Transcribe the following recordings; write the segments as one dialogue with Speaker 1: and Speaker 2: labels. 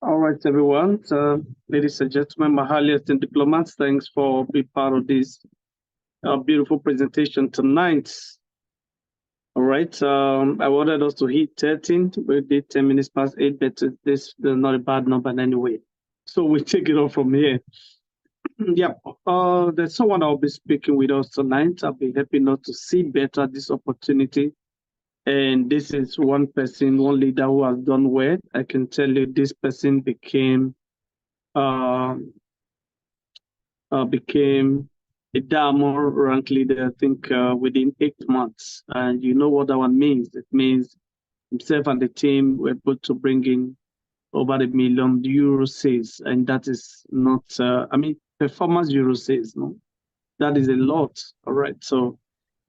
Speaker 1: All right, everyone. Ladies and gentlemen, my highest and diplomats, thanks for being part of this beautiful presentation tonight. All right. I wanted us to hit 13. We did 10 minutes past 8, but this is not a bad number anyway. So we take it on from here. Yeah. There's someone I'll be speaking with us tonight. I'll be happy not to see better this opportunity. And this is one person, one leader who has done well. I can tell you this person became became a diamond rank leader, I think, within 8 months. And you know what that one means? It means himself and the team were able to bring in over €1 million sales. And that is not, performance euro sales, no? That is a lot. All right. So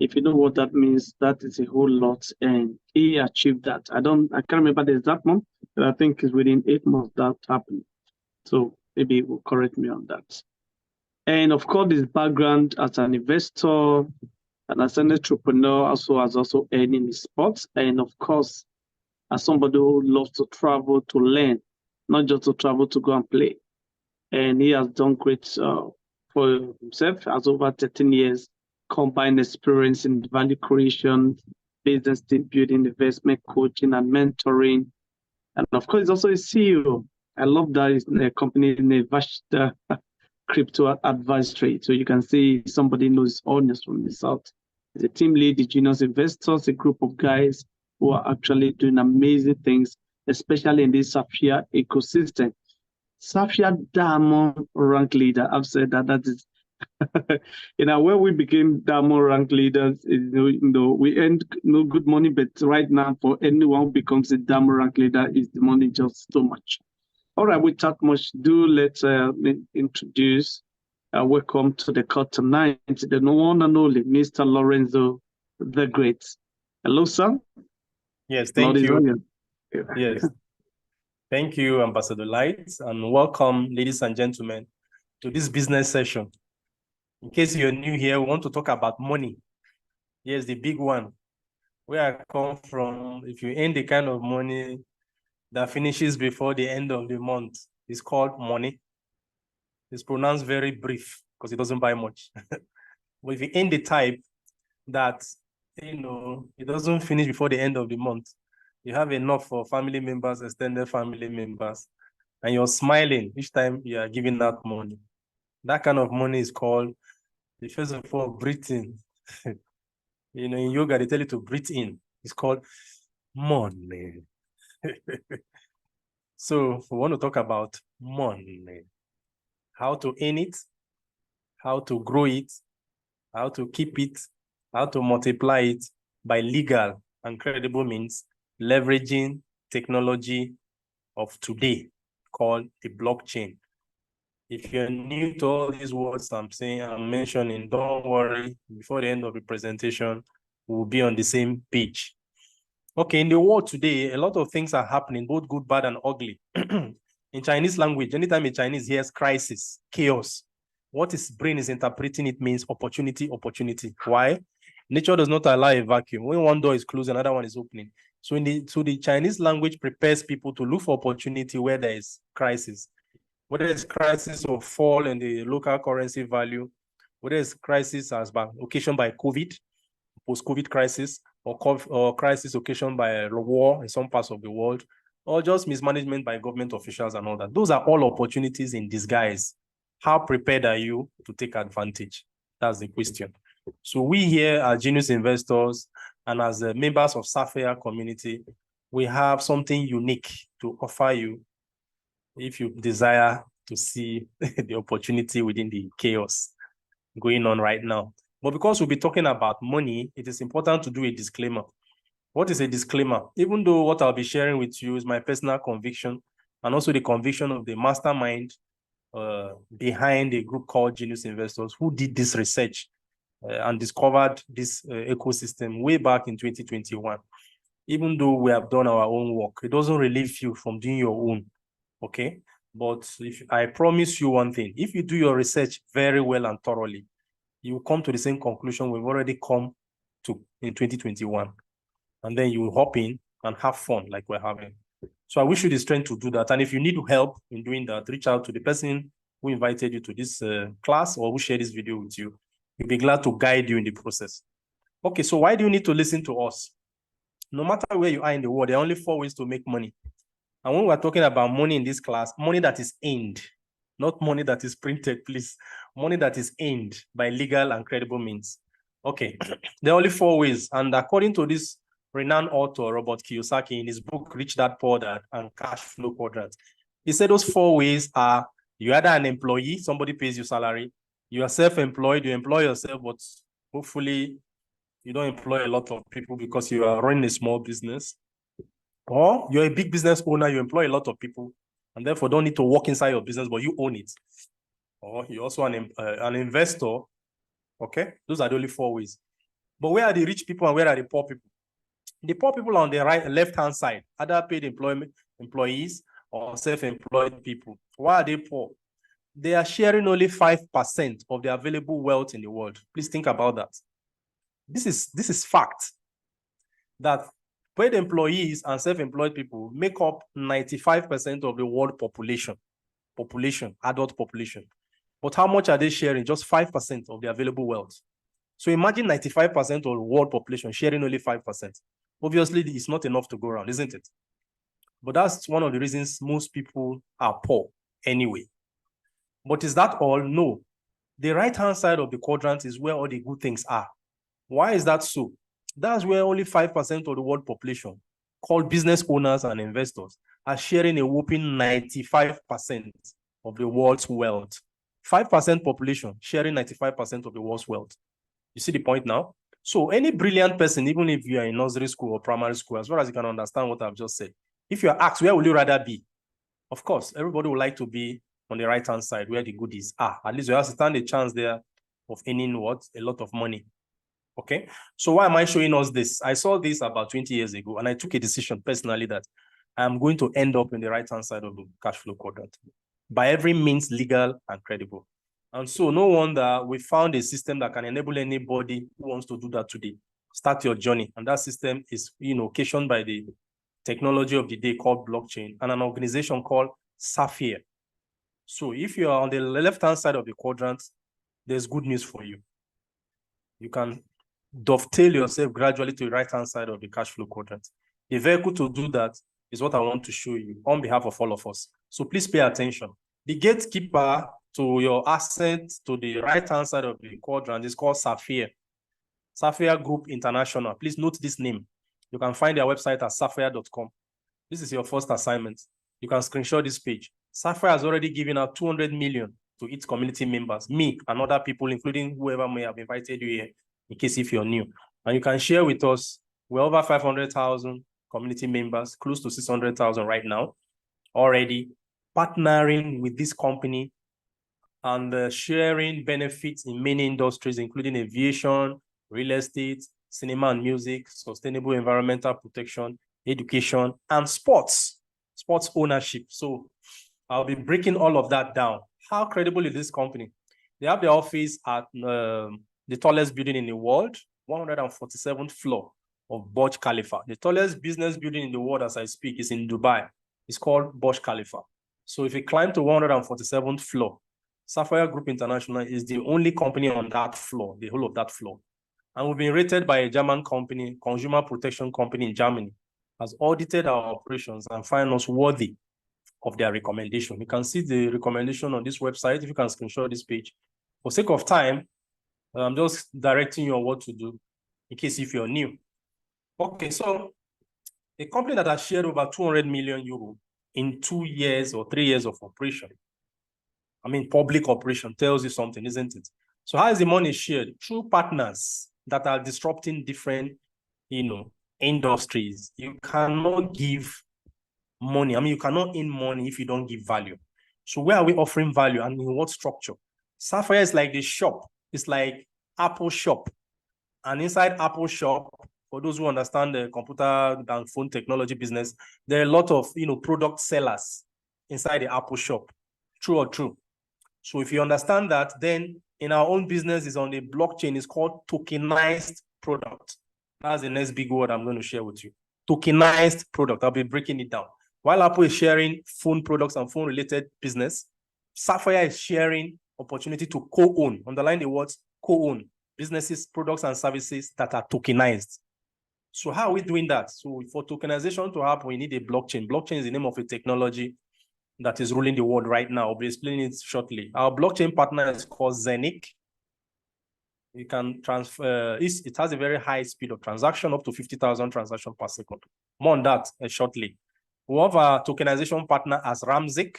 Speaker 1: if you know what that means, that is a whole lot. And he achieved that. I can't remember the exact month, but I think it's within 8 months that happened. So maybe he will correct me on that. And of course, his background as an investor and as an entrepreneur has also earned in sports. And of course, as somebody who loves to travel to learn, not just to travel to go and play. And he has done great for himself, has over 13 years combined experience in value creation, business team building, investment coaching, and mentoring. And of course, he's also a CEO. I love that he's in a company in a vast crypto advisory. So you can see somebody knows onions from the south. It's a team lead, the genius investors, a group of guys who are actually doing amazing things, especially in this Safir ecosystem. Safir Diamond rank leader. I've said that is, when we became Diamond rank leaders, we earned no good money, but right now for anyone who becomes a Diamond rank leader, is the money just so much. All right, without much ado, let's introduce, welcome to the call tonight, the one and only Mr. Lorenzo the Great. Hello, sir.
Speaker 2: Yes, thank you. Yes. Thank you, Ambassador Light, and welcome, ladies and gentlemen, to this business session. In case you're new here, we want to talk about money. Yes, the big one. Where I come from, if you earn the kind of money that finishes before the end of the month, it's called money. It's pronounced very brief because it doesn't buy much. But if you earn the type that, it doesn't finish before the end of the month, you have enough for family members, extended family members, and you're smiling each time you are giving out money. That kind of money is called, first of all, breathing. In yoga, they tell you to breathe in. It's called money. So we want to talk about money, how to earn it, how to grow it, how to keep it, how to multiply it by legal and credible means, leveraging technology of today called the blockchain. If you're new to all these words I'm mentioning, don't worry, before the end of the presentation, we'll be on the same page. Okay, in the world today, a lot of things are happening, both good, bad, and ugly. In Chinese language, anytime a Chinese hears crisis, chaos, what his brain is interpreting, it means opportunity, opportunity. Why? Nature does not allow a vacuum. When one door is closed, another one is opening. So the Chinese language prepares people to look for opportunity where there is crisis. Whether it's crisis or fall in the local currency value, whether it's crisis occasioned by COVID, post-COVID crisis, or crisis occasioned by a war in some parts of the world, or just mismanagement by government officials and all that. Those are all opportunities in disguise. How prepared are you to take advantage? That's the question. So we here are genius investors, and as members of Safir community, we have something unique to offer you if you desire to see the opportunity within the chaos going on right now. But because we'll be talking about money, it is important to do a disclaimer. What is a disclaimer? Even though what I'll be sharing with you is my personal conviction and also the conviction of the mastermind behind a group called Genius Investors who did this research and discovered this ecosystem way back in 2021. Even though we have done our own work, it doesn't relieve you from doing your own, okay? But if I promise you one thing, if you do your research very well and thoroughly, you will come to the same conclusion we've already come to in 2021. And then you will hop in and have fun like we're having. So I wish you the strength to do that. And if you need help in doing that, reach out to the person who invited you to this class or who shared this video with you. We'll be glad to guide you in the process. Okay, so why do you need to listen to us? No matter where you are in the world, there are only 4 ways to make money. And when we're talking about money in this class, money that is earned, not money that is printed, please. Money that is earned by legal and credible means. Okay, there are only 4 ways. And according to this renowned author, Robert Kiyosaki, in his book, Rich Dad Poor Dad and Cash Flow Quadrant, he said those 4 ways are: you're either an employee, somebody pays you salary; you are self-employed, you employ yourself, but hopefully you don't employ a lot of people because you are running a small business; or you're a big business owner, you employ a lot of people and therefore don't need to work inside your business, but you own it; or you're also an investor. Okay, those are the only 4 ways. But where are the rich people and where are the poor people? The poor people are on the left-hand side, either paid employees or self-employed people. Why are they poor? They are sharing only 5% of the available wealth in the world. Please think about that. This is fact, that paid employees and self-employed people make up 95% of the world population, adult population. But how much are they sharing? Just 5% of the available wealth. So imagine 95% of the world population sharing only 5%. Obviously, it's not enough to go around, isn't it? But that's one of the reasons most people are poor anyway. But is that all? No. The right-hand side of the quadrant is where all the good things are. Why is that so? That's where only 5% of the world population, called business owners and investors, are sharing a whopping 95% of the world's wealth. 5% population sharing 95% of the world's wealth. You see the point now? So any brilliant person, even if you are in nursery school or primary school, as far as you can understand what I've just said, if you are asked, where would you rather be? Of course, everybody would like to be on the right-hand side where the goodies are. At least you have to stand a chance there of earning what? A lot of money. Okay, so why am I showing us this? I saw this about 20 years ago, and I took a decision personally that I'm going to end up in the right-hand side of the cash flow quadrant by every means legal and credible. And so no wonder we found a system that can enable anybody who wants to do that today. Start your journey. And that system is, occasioned by the technology of the day called blockchain and an organization called Safir. So if you are on the left-hand side of the quadrant, there's good news for you. You can dovetail yourself gradually to the right-hand side of the cash flow quadrant. The vehicle to do that is what I want to show you on behalf of all of us. So please pay attention. The gatekeeper to your asset to the right-hand side of the quadrant is called Safir. Safir Group International. Please note this name. You can find their website at safir.com. This is your first assignment. You can screenshot this page. Safir has already given out 200 million to its community members, me and other people, including whoever may have invited you here, in case if you're new. And you can share with us. We're over 500,000 community members, close to 600,000 right now, already partnering with this company and sharing benefits in many industries, including aviation, real estate, cinema and music, sustainable environmental protection, education, and sports ownership. So I'll be breaking all of that down. How credible is this company? They have their office at the tallest building in the world, 147th floor of Burj Khalifa. The tallest business building in the world as I speak is in Dubai. It's called Burj Khalifa. So if you climb to 147th floor, Safir Group International is the only company on that floor, the whole of that floor. And we've been rated by a German company, consumer protection company in Germany, has audited our operations and found us worthy of their recommendation. You can see the recommendation on this website if you can screenshot this page. For sake of time, I'm just directing you on what to do in case if you're new. Okay, so a company that has shared over 200 million euro in 2 years or 3 years of operation, I mean, public operation tells you something, isn't it? So how is the money shared? Through partners that are disrupting different, industries. You cannot give money. I mean, you cannot earn money if you don't give value. So where are we offering value and in what structure? Safir is like the shop. It's like Apple shop. And inside Apple shop, for those who understand the computer and phone technology business, there are a lot of, product sellers inside the Apple shop. True or true? So if you understand that, then in our own business is on the blockchain, it's called tokenized product. That's the next big word I'm going to share with you. Tokenized product. I'll be breaking it down. While Apple is sharing phone products and phone-related business, Safir is sharing opportunity to co-own, underline the words co-own, businesses, products, and services that are tokenized. So how are we doing that? So for tokenization to happen, we need a blockchain. Blockchain is the name of a technology that is ruling the world right now. I'll be explaining it shortly. Our blockchain partner is called Zenic. You can transfer, it has a very high speed of transaction, up to 50,000 transactions per second. More on that shortly. We have our tokenization partner as Ramzik.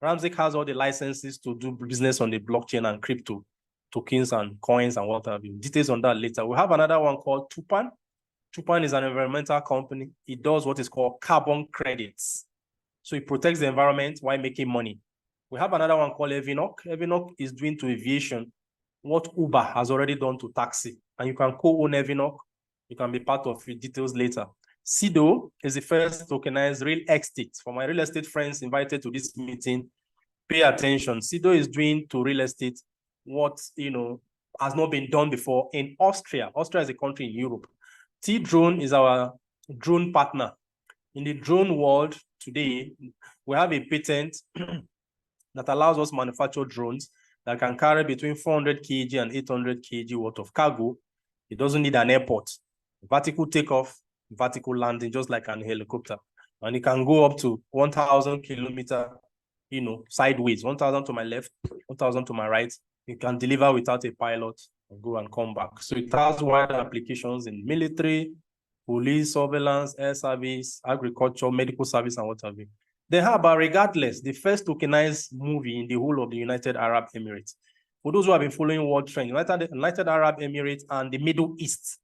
Speaker 2: Ramzik has all the licenses to do business on the blockchain and crypto, tokens and coins and what have you. Details on that later. We have another one called Tupan. Tupan is an environmental company. It does what is called carbon credits. So it protects the environment while making money. We have another one called Evinoc. Evinoc is doing to aviation what Uber has already done to taxi. And you can co-own Evinoc. You can be part of it. Details later. Sido is the first tokenized real estate. For my real estate friends invited to this meeting, pay attention. Sido is doing to real estate what, has not been done before in Austria. Austria is a country in Europe. T-Drone is our drone partner. In the drone world today, we have a patent that allows us to manufacture drones that can carry between 400 kg and 800 kg worth of cargo. It doesn't need an airport. Vertical takeoff, vertical landing, just like an helicopter. And it can go up to 1,000 kilometers, sideways, 1,000 to my left, 1,000 to my right. It can deliver without a pilot and go and come back. So it has wide applications in military, police, surveillance, air service, agriculture, medical service, and what have you. They have, but regardless, the first tokenized movie in the whole of the United Arab Emirates. For those who have been following world trend, United Arab Emirates and the Middle East.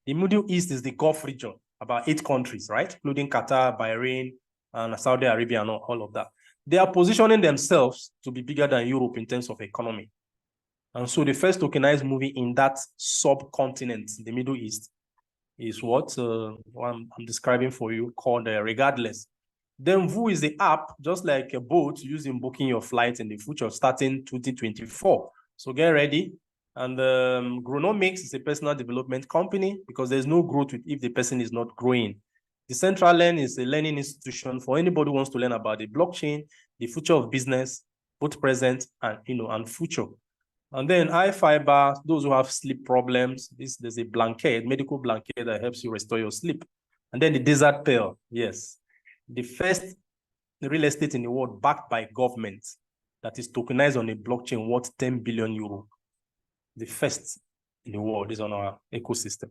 Speaker 2: The Middle East is the Gulf region, about 8 countries, right? Including Qatar, Bahrain, and Saudi Arabia, and all of that. They are positioning themselves to be bigger than Europe in terms of economy. And so the first tokenized movie in that subcontinent, the Middle East, is what I'm describing for you, called Regardless. Then Vu is the app, just like a boat, used in booking your flight in the future, starting 2024. So get ready. And Gronomics is a personal development company because there's no growth if the person is not growing. Decentraland is a learning institution for anybody who wants to learn about the blockchain, the future of business, both present and and future. And then iFiber, those who have sleep problems, there's a blanket, medical blanket that helps you restore your sleep. And then the Desert Pearl, yes. The first real estate in the world backed by government that is tokenized on a blockchain worth 10 billion euro. The first in the world is on our ecosystem.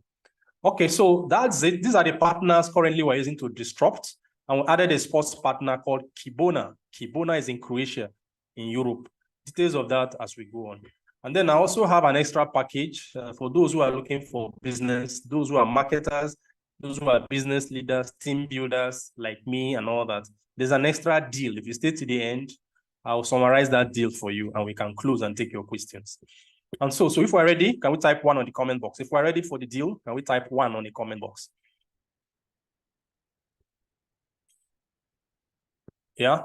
Speaker 2: Okay, so that's it. These are the partners currently we're using to disrupt. And we added a sports partner called Kibona. Kibona is in Croatia, in Europe. Details of that as we go on. And then I also have an extra package for those who are looking for business, those who are marketers, those who are business leaders, team builders like me and all that. There's an extra deal. If you stay to the end, I'll summarize that deal for you and we can close and take your questions. And so if we're ready, can we type 1 on the comment box? If we're ready for the deal, can we type 1 on the comment box? Yeah?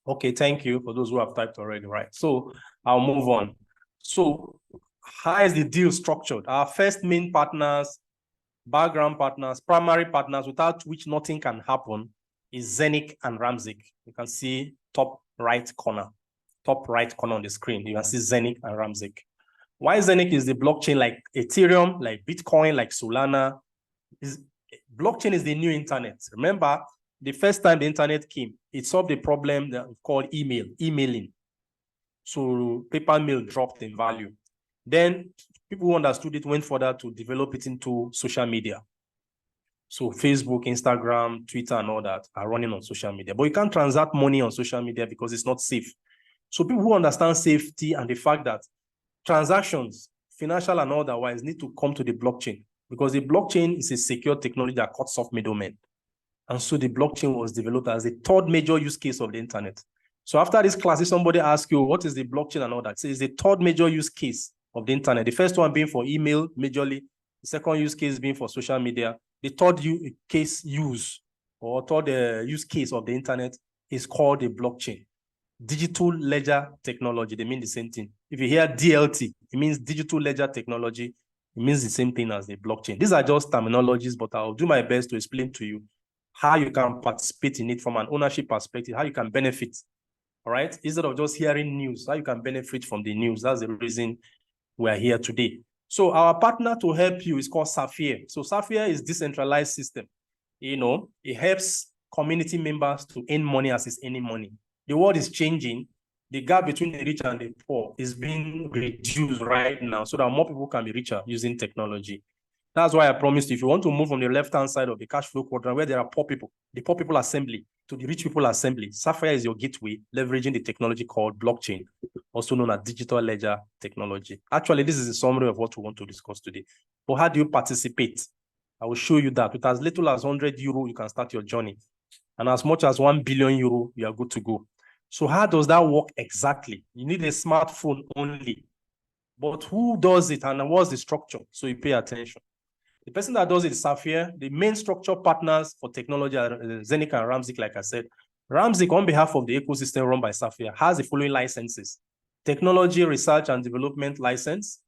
Speaker 2: Okay, thank you for those who have typed already, right? So I'll move on. So how is the deal structured? Our first main partners, background partners, primary partners, without which nothing can happen, is Zenic and Ramzik. You can see top right corner on the screen. You can see Zenic and Ramzik. Why Zenic is the blockchain like Ethereum, like Bitcoin, like Solana. Blockchain is the new internet. Remember, the first time the internet came, it solved a problem that we called emailing. So paper mail dropped in value. Then people who understood it went further to develop it into social media. So Facebook, Instagram, Twitter, and all that are running on social media. But you can't transact money on social media because it's not safe. So people who understand safety and the fact that transactions, financial and otherwise, need to come to the blockchain because the blockchain is a secure technology that cuts off middlemen. And so the blockchain was developed as the 3rd major use case of the internet. So after this class, if somebody asks you, what is the blockchain and all that? So it's the 3rd major use case of the internet. The first one being for email, majorly. The second use case being for social media. The 3rd use case of the internet is called the blockchain. Digital ledger technology, they mean the same thing. If you hear DLT, it means digital ledger technology. It means the same thing as the blockchain. These are just terminologies, but I'll do my best to explain to you how you can participate in it from an ownership perspective, how you can benefit, all right? Instead of just hearing news, how you can benefit from the news. That's the reason we are here today. So our partner to help you is called Safir. So Safir is decentralized system. You know, it helps community members to earn money as it's earning money. The world is changing. The gap between the rich and the poor is being reduced right now so that more people can be richer using technology. That's why I promised you, if you want to move from the left-hand side of the cash flow quadrant where there are poor people, the poor people assembly, to the rich people assembly, Sapphire is your gateway, leveraging the technology called blockchain, also known as digital ledger technology. Actually, this is a summary of what we want to discuss today. But how do you participate? I will show you that. With as little as 100 euro, you can start your journey. And as much as 1 billion euro, you are good to go. So how does that work exactly? You need a smartphone only. But who does it and what's the structure? So you pay attention. The person that does it is Safir. The main structure partners for technology are Zenic and Ramzik, like I said. Ramzik, on behalf of the ecosystem run by Safir, has the following licenses. Technology, research, and development license.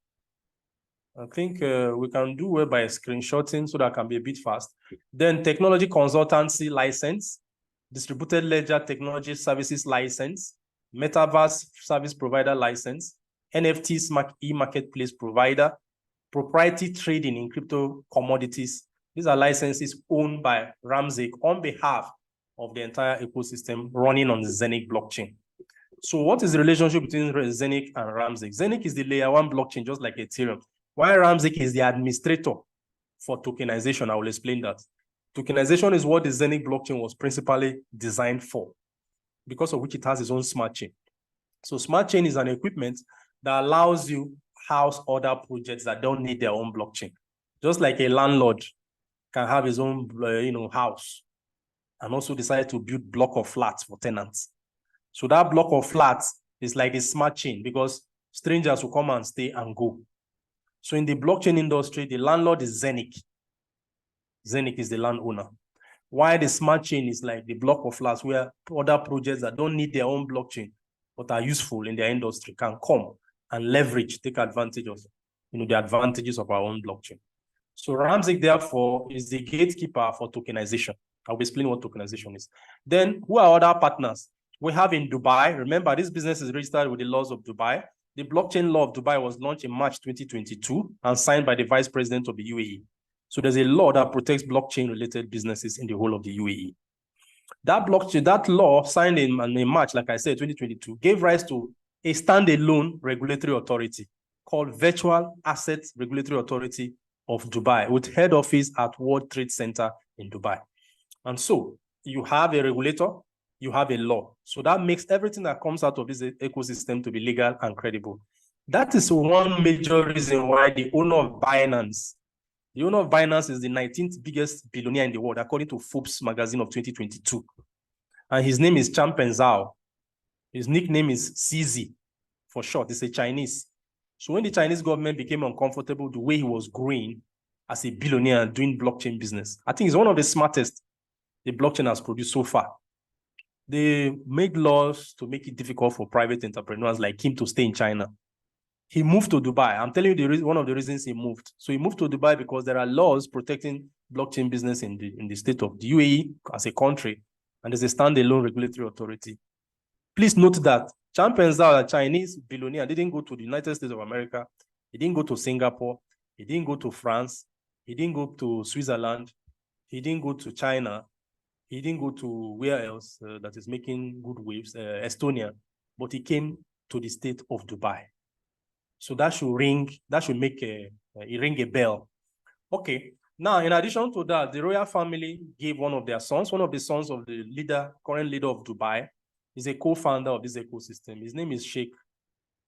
Speaker 2: I think we can do it by screenshotting so that can be a bit fast. Then technology consultancy license, distributed ledger technology services license, metaverse service provider license, NFT e-marketplace provider, proprietary trading in crypto commodities. These are licenses owned by Ramzik on behalf of the entire ecosystem running on the Zenic blockchain. So what is the relationship between Zenic and Ramzik? Zenic is the layer one blockchain, just like Ethereum, while Ramzik is the administrator for tokenization. I will explain that. Tokenization is what the Zenic blockchain was principally designed for, because of which it has its own smart chain. So smart chain is an equipment that allows you house other projects that don't need their own blockchain. Just like a landlord can have his own house and also decide to build block of flats for tenants. So that block of flats is like a smart chain because strangers will come and stay and go. So in the blockchain industry, the landlord is Zenic. Zenic is the landowner. While the smart chain is like the block of flats where other projects that don't need their own blockchain but are useful in their industry can come and leverage, take advantage of the advantages of our own blockchain. So Ramzik, therefore, is the gatekeeper for tokenization. I'll explain what tokenization is. Then, who are other partners? We have in Dubai. Remember, this business is registered with the laws of Dubai. The blockchain law of Dubai was launched in March 2022 and signed by the Vice President of the UAE. So there's a law that protects blockchain-related businesses in the whole of the UAE. That law signed in March, like I said, 2022, gave rise to a standalone regulatory authority called Virtual Assets Regulatory Authority of Dubai, with head office at World Trade Center in Dubai. And so you have a regulator, you have a law. So that makes everything that comes out of this ecosystem to be legal and credible. That is one major reason why the owner of Binance is the 19th biggest billionaire in the world, according to Forbes magazine of 2022. And his name is Changpeng Zhao. His nickname is CZ for short. It's a Chinese. So when the Chinese government became uncomfortable the way he was growing as a billionaire doing blockchain business, I think he's one of the smartest the blockchain has produced so far. They made laws to make it difficult for private entrepreneurs like him to stay in China. He moved to Dubai. I'm telling you one of the reasons he moved. So he moved to Dubai because there are laws protecting blockchain business in the state of the UAE as a country, and there's a standalone regulatory authority. Please note that Changpeng Zhao, a Chinese billionaire, didn't go to the United States of America. He didn't go to Singapore. He didn't go to France. He didn't go to Switzerland. He didn't go to China. He didn't go to where else that is making good waves, Estonia. But he came to the state of Dubai. So that should make ring a bell. Okay. Now, in addition to that, the royal family gave one of the sons of the current leader of Dubai, is a co-founder of this ecosystem. His name is Sheikh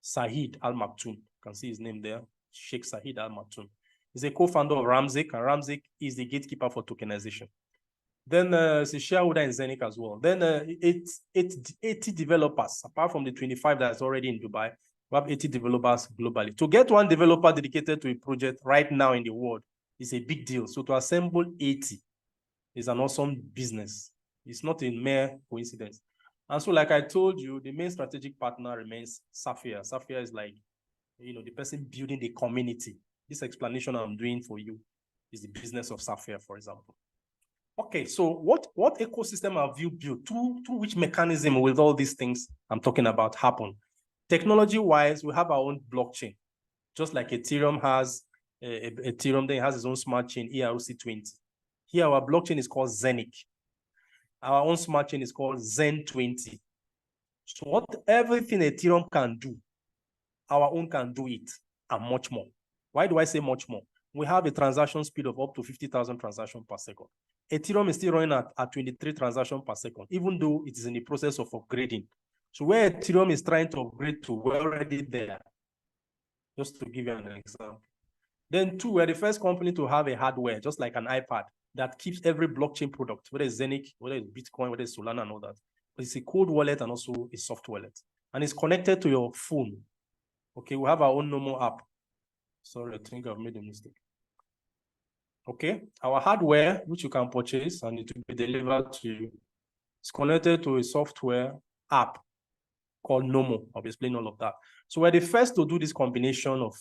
Speaker 2: Sahid Al Maktoum. You can see his name there, Sheikh Sahid Al Maktoum. He's a co-founder of Ramzik, and Ramzik is the gatekeeper for tokenization. Then it's a shareholder in Zenic as well. Then 80 developers, apart from the 25 that's already in Dubai, we have 80 developers globally. To get one developer dedicated to a project right now in the world is a big deal. So to assemble 80 is an awesome business. It's not a mere coincidence. And so, like I told you, the main strategic partner remains Safir. Safir is like, the person building the community. This explanation I'm doing for you is the business of Safir, for example. Okay, so what ecosystem have you built? Through which mechanism will all these things I'm talking about happen? Technology-wise, we have our own blockchain. Just like Ethereum has, Ethereum then has its own smart chain, ERC20. Here, our blockchain is called Zenic. Our own smart chain is called Zen20. So what everything Ethereum can do, our own can do it, and much more. Why do I say much more? We have a transaction speed of up to 50,000 transactions per second. Ethereum is still running at 23 transactions per second, even though it is in the process of upgrading. So where Ethereum is trying to upgrade to, we're already there. Just to give you an example. Then two, we're the first company to have a hardware, just like an iPad, that keeps every blockchain product, whether it's Zenic, whether it's Bitcoin, whether it's Solana and all that. But it's a cold wallet and also a soft wallet. And it's connected to your phone. Okay, we have our own normal app. Sorry, I think I've made a mistake. Okay, our hardware, which you can purchase and it will be delivered to you, is connected to a software app called Nomo. I'll be explaining all of that. So we're the first to do this combination of,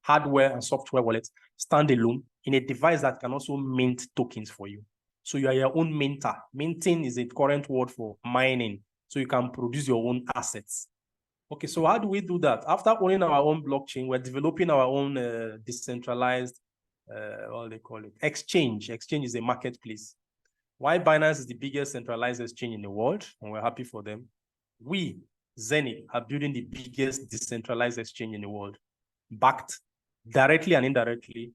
Speaker 2: hardware and software wallets standalone in a device that can also mint tokens for you. So you are your own minter. Minting is a current word for mining. So you can produce your own assets. Okay, so how do we do that? After owning our own blockchain, we're developing our own decentralized, what do they call it? Exchange. Exchange is a marketplace. Why Binance is the biggest centralized exchange in the world, and we're happy for them. We, Zenith, are building the biggest decentralized exchange in the world, backed directly and indirectly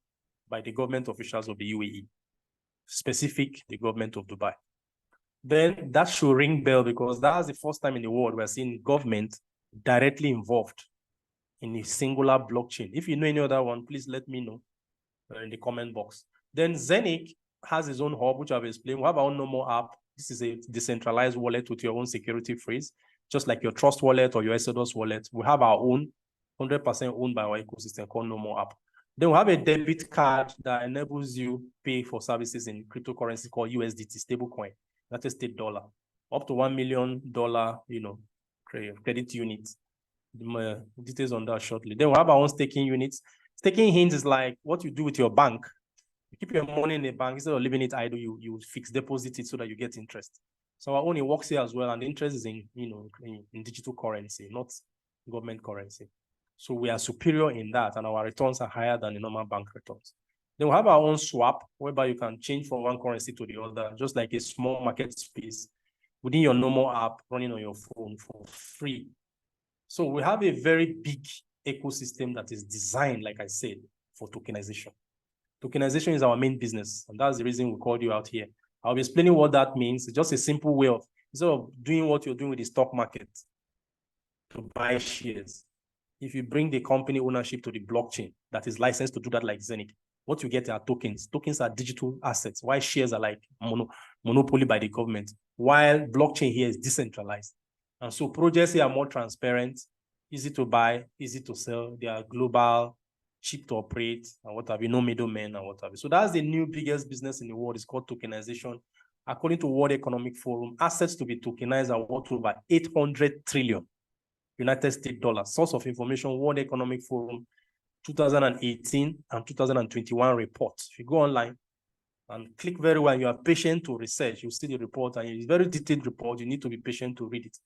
Speaker 2: by the government officials of the UAE, specific the government of Dubai. Then that should ring bell because that's the first time in the world we're seeing government directly involved in a singular blockchain. If you know any other one, please let me know in the comment box. Then Zenic has its own hub, which I've explained. We have our own normal app. This is a decentralized wallet with your own security phrase, just like your Trust wallet or your Exodus wallet. We have our own 100% owned by our ecosystem called normal app. Then we have a debit card that enables you pay for services in cryptocurrency called USDT, stablecoin, United States dollar, up to $1 million, credit units. Details on that shortly. Then we have our own staking units. Staking hints is like what you do with your bank. You keep your money in the bank instead of leaving it idle. You fix deposit it so that you get interest. So our own, it works here as well, and the interest is in in digital currency, not government currency. So we are superior in that, and our returns are higher than the normal bank returns. Then we have our own swap, whereby you can change from one currency to the other, just like a small market space within your normal app running on your phone for free. So we have a very big ecosystem that is designed, like I said, for tokenization. Tokenization is our main business, and that's the reason we called you out here. I'll be explaining what that means. It's just a simple way of, instead of doing what you're doing with the stock market to buy shares, if you bring the company ownership to the blockchain that is licensed to do that like Zenith, what you get are tokens. Tokens are digital assets, while shares are like monopoly by the government, while blockchain here is decentralized. And so projects here are more transparent, easy to buy, easy to sell. They are global, cheap to operate, and what have you, no middlemen and what have you. So that's the new biggest business in the world. It's called tokenization. According to World Economic Forum, assets to be tokenized are worth over 800 trillion United States dollars. Source of information, World Economic Forum, 2018 and 2021 reports. If you go online and click very well, you are patient to research, you see the report, and it's a very detailed report. You need to be patient to read it,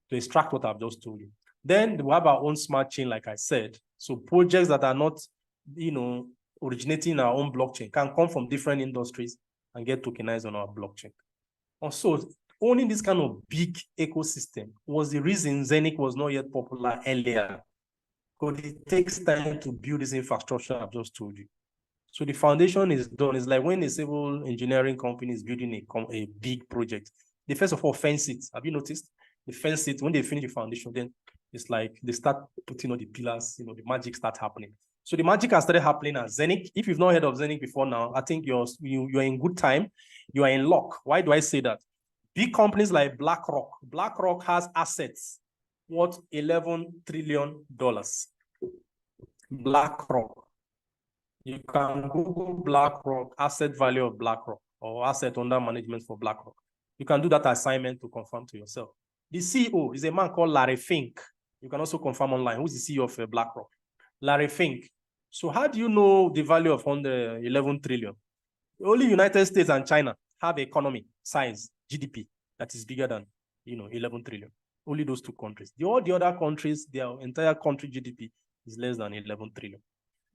Speaker 2: to extract what I've just told you. Then we have our own smart chain, like I said. So projects that are not, originating in our own blockchain can come from different industries and get tokenized on our blockchain. Also, owning this kind of big ecosystem was the reason Zenic was not yet popular earlier, because it takes time to build this infrastructure I've just told you. So the foundation is done. It's like when a civil engineering company is building a big project, they first of all fence it. Have you noticed? They fence it. When they finish the foundation, then it's like they start putting on the pillars, the magic starts happening. So the magic has started happening at Zenic. If you've not heard of Zenic before now, I think you're in good time. You are in luck. Why do I say that? Big companies like BlackRock has assets worth $11 trillion. BlackRock. You can Google BlackRock, asset value of BlackRock, or asset under management for BlackRock. You can do that assignment to confirm to yourself. The CEO is a man called Larry Fink. You can also confirm online. Who's the CEO of BlackRock? Larry Fink. So how do you know the value of 11 trillion? Only United States and China have economy, size, GDP that is bigger than 11 trillion. Only those 2 countries. All the other countries, their entire country GDP is less than 11 trillion.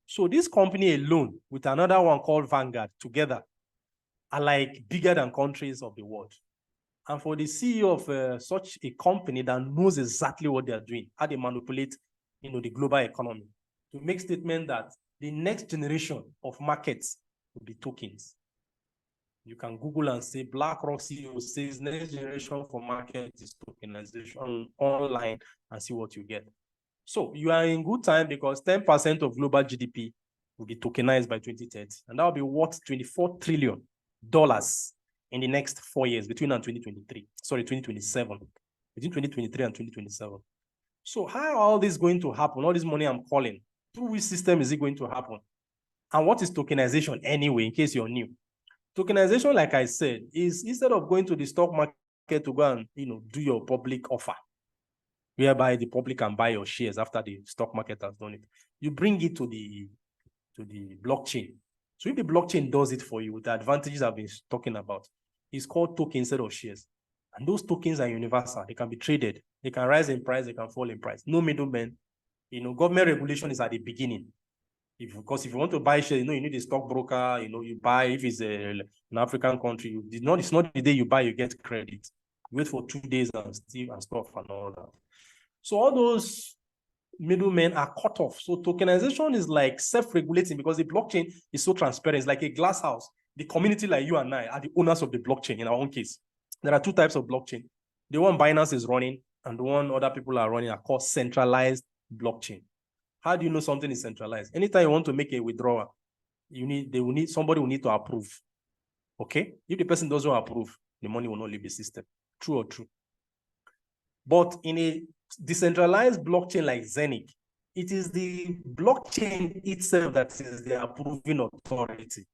Speaker 2: So this company alone, with another one called Vanguard, together, are like bigger than countries of the world. And for the CEO of such a company that knows exactly what they are doing, how they manipulate, the global economy, to make statement that the next generation of markets will be tokens. You can Google and say BlackRock CEO says next generation for market is tokenization online and see what you get. So you are in good time because 10% of global GDP will be tokenized by 2030. And that will be worth $24 trillion in the next 4 years, between 2027, between 2023 and 2027. So how are all this going to happen? All this money I'm calling, through which system is it going to happen? And what is tokenization anyway, in case you're new? Tokenization, like I said, is instead of going to the stock market to go and do your public offer, whereby the public can buy your shares after the stock market has done it, you bring it to the blockchain. So if the blockchain does it for you, the advantages I've been talking about, it's called token instead of shares. And those tokens are universal. They can be traded. They can rise in price. They can fall in price. No middlemen. Government regulation is at the beginning. Because if you want to buy shares, you need a stockbroker. You buy, if it's an African country, it's not the day you buy, you get credit. You wait for 2 days and stuff and all that. So all those middlemen are cut off. So tokenization is like self-regulating because the blockchain is so transparent. It's like a glass house. The community like you and I are the owners of the blockchain in our own case. There are 2 types of blockchain. The one Binance is running and the one other people are running are called centralized blockchain. How do you know something is centralized? Anytime you want to make a withdrawal, somebody will need to approve. Okay? If the person doesn't approve, the money will not leave the system. True or true? But in a decentralized blockchain like Zenic, it is the blockchain itself that is the approving authority.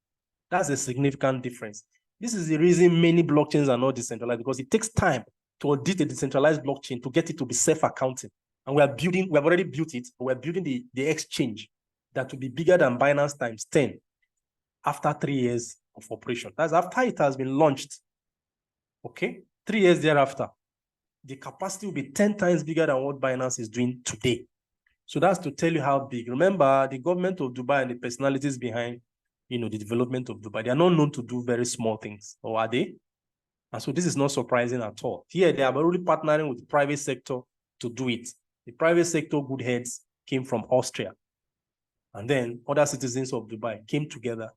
Speaker 2: That's a significant difference. This is the reason many blockchains are not decentralized, because it takes time to audit a decentralized blockchain to get it to be self-accounting. And we have already built it. We're building the exchange that will be bigger than Binance times 10 after 3 years of operation. That's after it has been launched. Okay? 3 years thereafter, the capacity will be 10 times bigger than what Binance is doing today. So that's to tell you how big. Remember, the government of Dubai and the personalities behind, the development of Dubai, they are not known to do very small things, or are they? And so this is not surprising at all. Here, they are already partnering with the private sector to do it. The private sector good heads came from Austria. And then other citizens of Dubai came together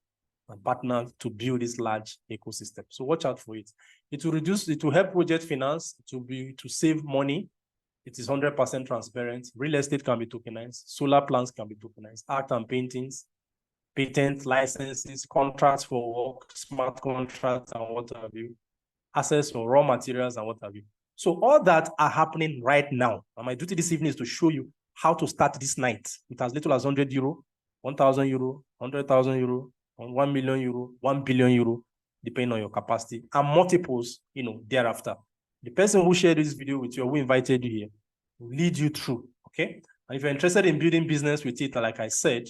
Speaker 2: and partnered to build this large ecosystem. So watch out for it. It will help project finance. It will be to save money. It is 100% transparent. Real estate can be tokenized. Solar plants can be tokenized. Art and paintings, patent licenses, contracts for work, smart contracts, and what have you. Access for raw materials and what have you. So all that are happening right now. And my duty this evening is to show you how to start this night with as little as 100 euro, 1,000 euro, 100,000 euro, 1 million euro, 1 billion euro, depending on your capacity, and multiples, thereafter. The person who shared this video with you, who invited you here, will lead you through, okay? And if you're interested in building business with it, like I said,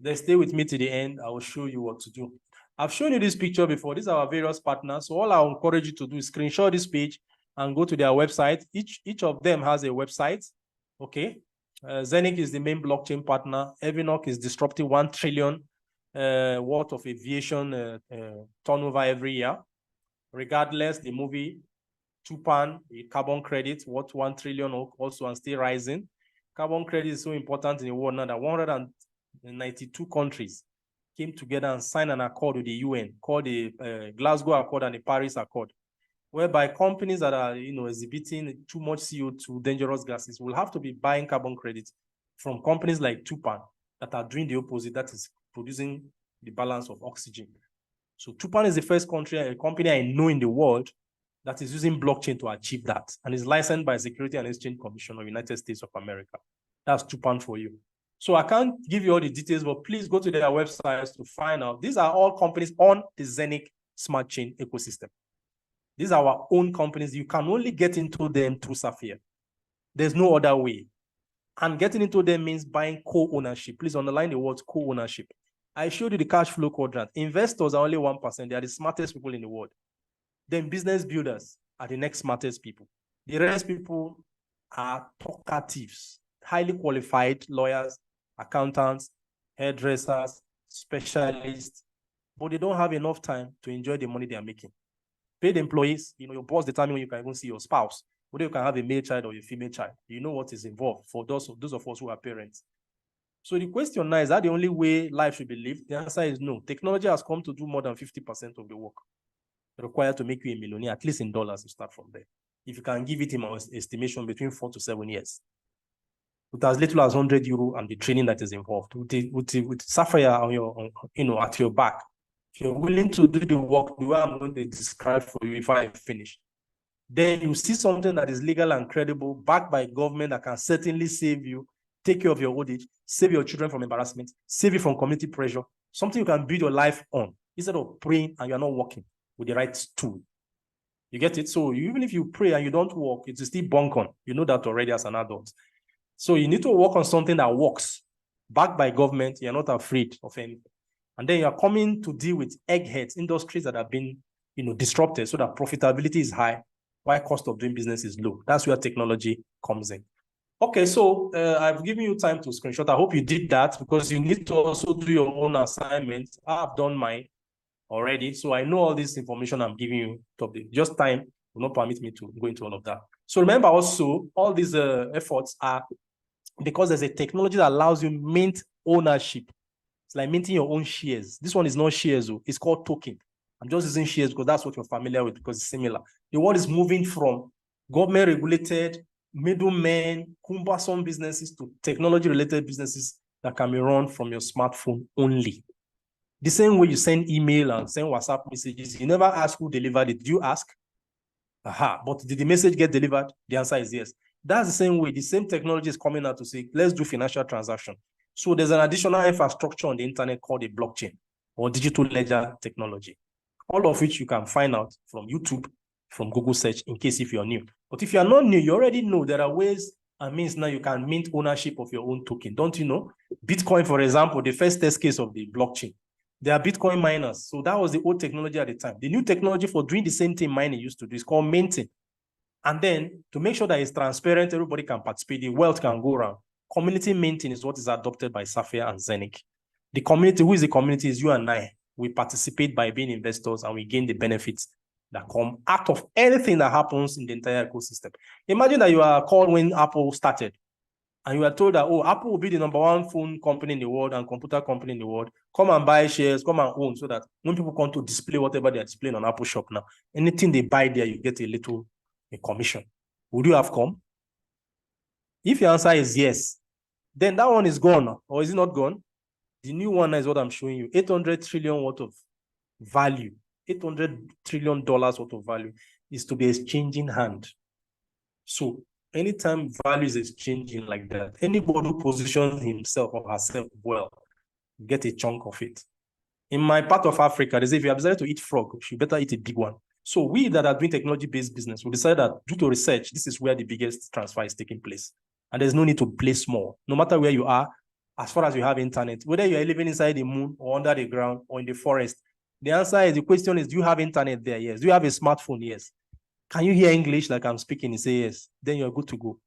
Speaker 2: then stay with me to the end. I will show you what to do. I've shown you this picture before. These are our various partners. So all I encourage you to do is screenshot this page and go to their website. Each of them has a website, okay? Zenic is the main blockchain partner. Evinoc is disrupting 1 trillion worth of aviation turnover every year. Regardless, the movie Tupan, the carbon credit, worth 1 trillion also and still rising. Carbon credit is so important in the world now that 192 countries came together and signed an accord with the UN called the Glasgow Accord and the Paris Accord, whereby companies that are exhibiting too much CO2, dangerous gases, will have to be buying carbon credits from companies like Tupan that are doing the opposite, that is producing the balance of oxygen. So Tupan is the first company I know in the world that is using blockchain to achieve that, and is licensed by Security and Exchange Commission of the United States of America. That's Tupan for you. So I can't give you all the details, but please go to their websites to find out. These are all companies on the Zenic Smart Chain ecosystem. These are our own companies. You can only get into them through Safir. There's no other way. And getting into them means buying co-ownership. Please underline the word co-ownership. I showed you the cash flow quadrant. Investors are only 1%. They are the smartest people in the world. Then business builders are the next smartest people. The rest people are talkatives, highly qualified lawyers, accountants, hairdressers, specialists, but they don't have enough time to enjoy the money they are making. Paid employees, your boss determines when you can even see your spouse, whether you can have a male child or a female child. You know what is involved for those of us who are parents. So the question now, is that the only way life should be lived? The answer is no. Technology has come to do more than 50% of the work required to make you a millionaire, at least in dollars, to start from there. If you can give it in my estimation between 4 to 7 years. With as little as 100 euro and the training that is involved, with Safir on your, at your back. If you're willing to do the work the way I'm going to describe for you if I finish, then you see something that is legal and credible, backed by government, that can certainly save you, take care of your old age, save your children from embarrassment, save you from community pressure, something you can build your life on, instead of praying and you're not working with the right tool. You get it? So even if you pray and you don't work, it's still bunk on. You know that already as an adult. So you need to work on something that works, backed by government. You're not afraid of anything. And then you're coming to deal with eggheads, industries that have been disrupted so that profitability is high, while cost of doing business is low. That's where technology comes in. Okay, so I've given you time to screenshot. I hope you did that, because you need to also do your own assignments. I've done mine already, so I know all this information I'm giving you. Just time will not permit me to go into all of that. So remember also, all these efforts are because there's a technology that allows you mint ownership. It's like minting your own shares. This one is not shares, it's called token. I'm just using shares because that's what you're familiar with, because it's similar. The world is moving from government-regulated, middlemen, cumbersome businesses to technology-related businesses that can be run from your smartphone only. The same way you send email and send WhatsApp messages, you never ask who delivered it. Did you ask? Aha, but did the message get delivered? The answer is yes. That's the same way. The same technology is coming out to say, let's do financial transaction. So there's an additional infrastructure on the internet called a blockchain or digital ledger technology, all of which you can find out from YouTube, from Google search, in case if you're new. But if you're not new, you already know there are ways and means now you can mint ownership of your own token. Don't you know? Bitcoin, for example, the first test case of the blockchain, they are Bitcoin miners. So that was the old technology at the time. The new technology for doing the same thing mining used to do is called minting. And then to make sure that it's transparent, everybody can participate, the wealth can go around. Community minting is what is adopted by Safir and Zenith. The community, who is the community, is you and I. We participate by being investors and we gain the benefits that come out of anything that happens in the entire ecosystem. Imagine that you are called when Apple started and you are told that, oh, Apple will be the #1 phone company in the world and computer company in the world. Come and buy shares, come and own, so that when people come to display whatever they are displaying on Apple Shop now, anything they buy there, you get a commission. Would you have come? If your answer is yes, then that one is gone, or is it not gone? The new one is what I'm showing you, 800 trillion worth of value, $800 trillion worth of value is to be exchanging hand. So anytime value is exchanging like that, anybody who positions himself or herself well, get a chunk of it. In my part of Africa, they say if you have decided to eat frog, you better eat a big one. So we that are doing technology-based business, we decided that due to research, this is where the biggest transfer is taking place. And there's no need to play small. No matter where you are, as far as you have internet, whether you're living inside the moon or under the ground or in the forest, the answer is, the question is, do you have internet there? Yes. Do you have a smartphone? Yes. Can you hear English like I'm speaking? You say yes. Then you're good to go.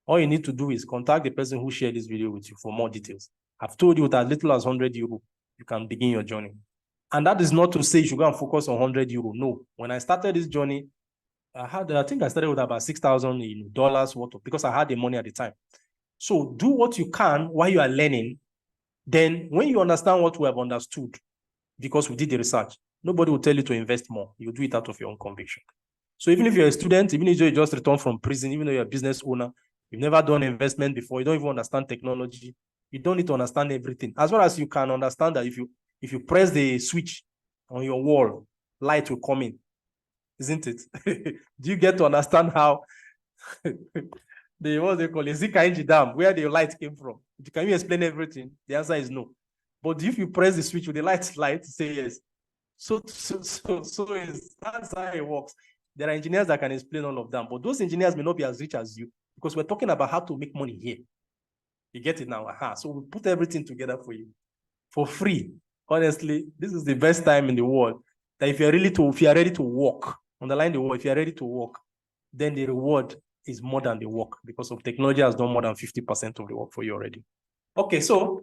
Speaker 2: All you need to do is contact the person who shared this video with you for more details. I've told you with as little as 100 euro, you can begin your journey. And that is not to say you should go and focus on 100 euro. No. When I started this journey, I think I started with about $6,000 worth of, because I had the money at the time. So do what you can while you are learning. Then when you understand what we have understood, because we did the research, nobody will tell you to invest more. You do it out of your own conviction. So even if you're a student, even if you just returned from prison, even though you're a business owner, you've never done investment before, you don't even understand technology, you don't need to understand everything. As well as you can understand that if you press the switch on your wall, light will come in, isn't it? Do you get to understand how what they call it, Zika Dam, where the light came from? Can you explain everything? The answer is no. But if you press the switch with the light, say yes. So that's how it works. There are engineers that can explain all of them, but those engineers may not be as rich as you, because we're talking about how to make money here. You get it now? Aha. So we put everything together for you for free. Honestly, this is the best time in the world that if you're ready to work, Underline the word. If you're ready to work, then the reward is more than the work, because of technology has done more than 50% of the work for you already. Okay, so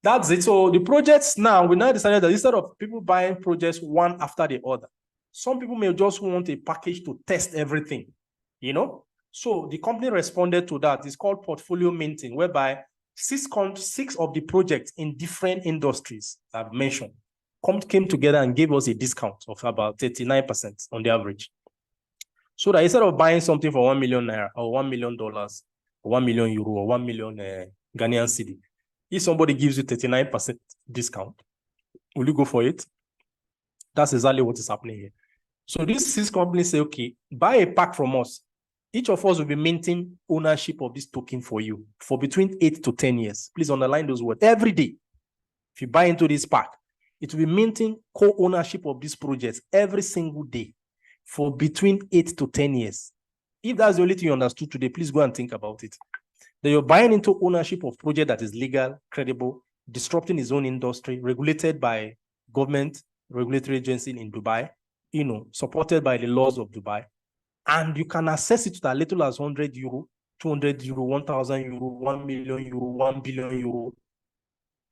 Speaker 2: that's it. So the projects now, we now decided that instead of people buying projects one after the other, some people may just want a package to test everything, you know? So the company responded to that. It's called portfolio minting, whereby six of the projects in different industries I've mentioned came together and gave us a discount of about 39% on the average. So that instead of buying something for 1 million naira or $1 million or 1 million euro or 1 million Ghanaian cedi, if somebody gives you 39% discount, will you go for it? That's exactly what is happening here. So these 6 companies say, okay, buy a pack from us. Each of us will be maintaining ownership of this token for you for between 8 to 10 years. Please underline those words. Every day, if you buy into this pack, it will be maintaining co-ownership of these projects every single day for between 8 to 10 years. If that's the only thing you understood today, please go and think about it. That you're buying into ownership of project that is legal, credible, disrupting its own industry, regulated by government, regulatory agency in Dubai, you know, supported by the laws of Dubai. And you can access it to as little as 100 euro, 200 euro, 1,000 euro, 1 million euro, 1 billion euro.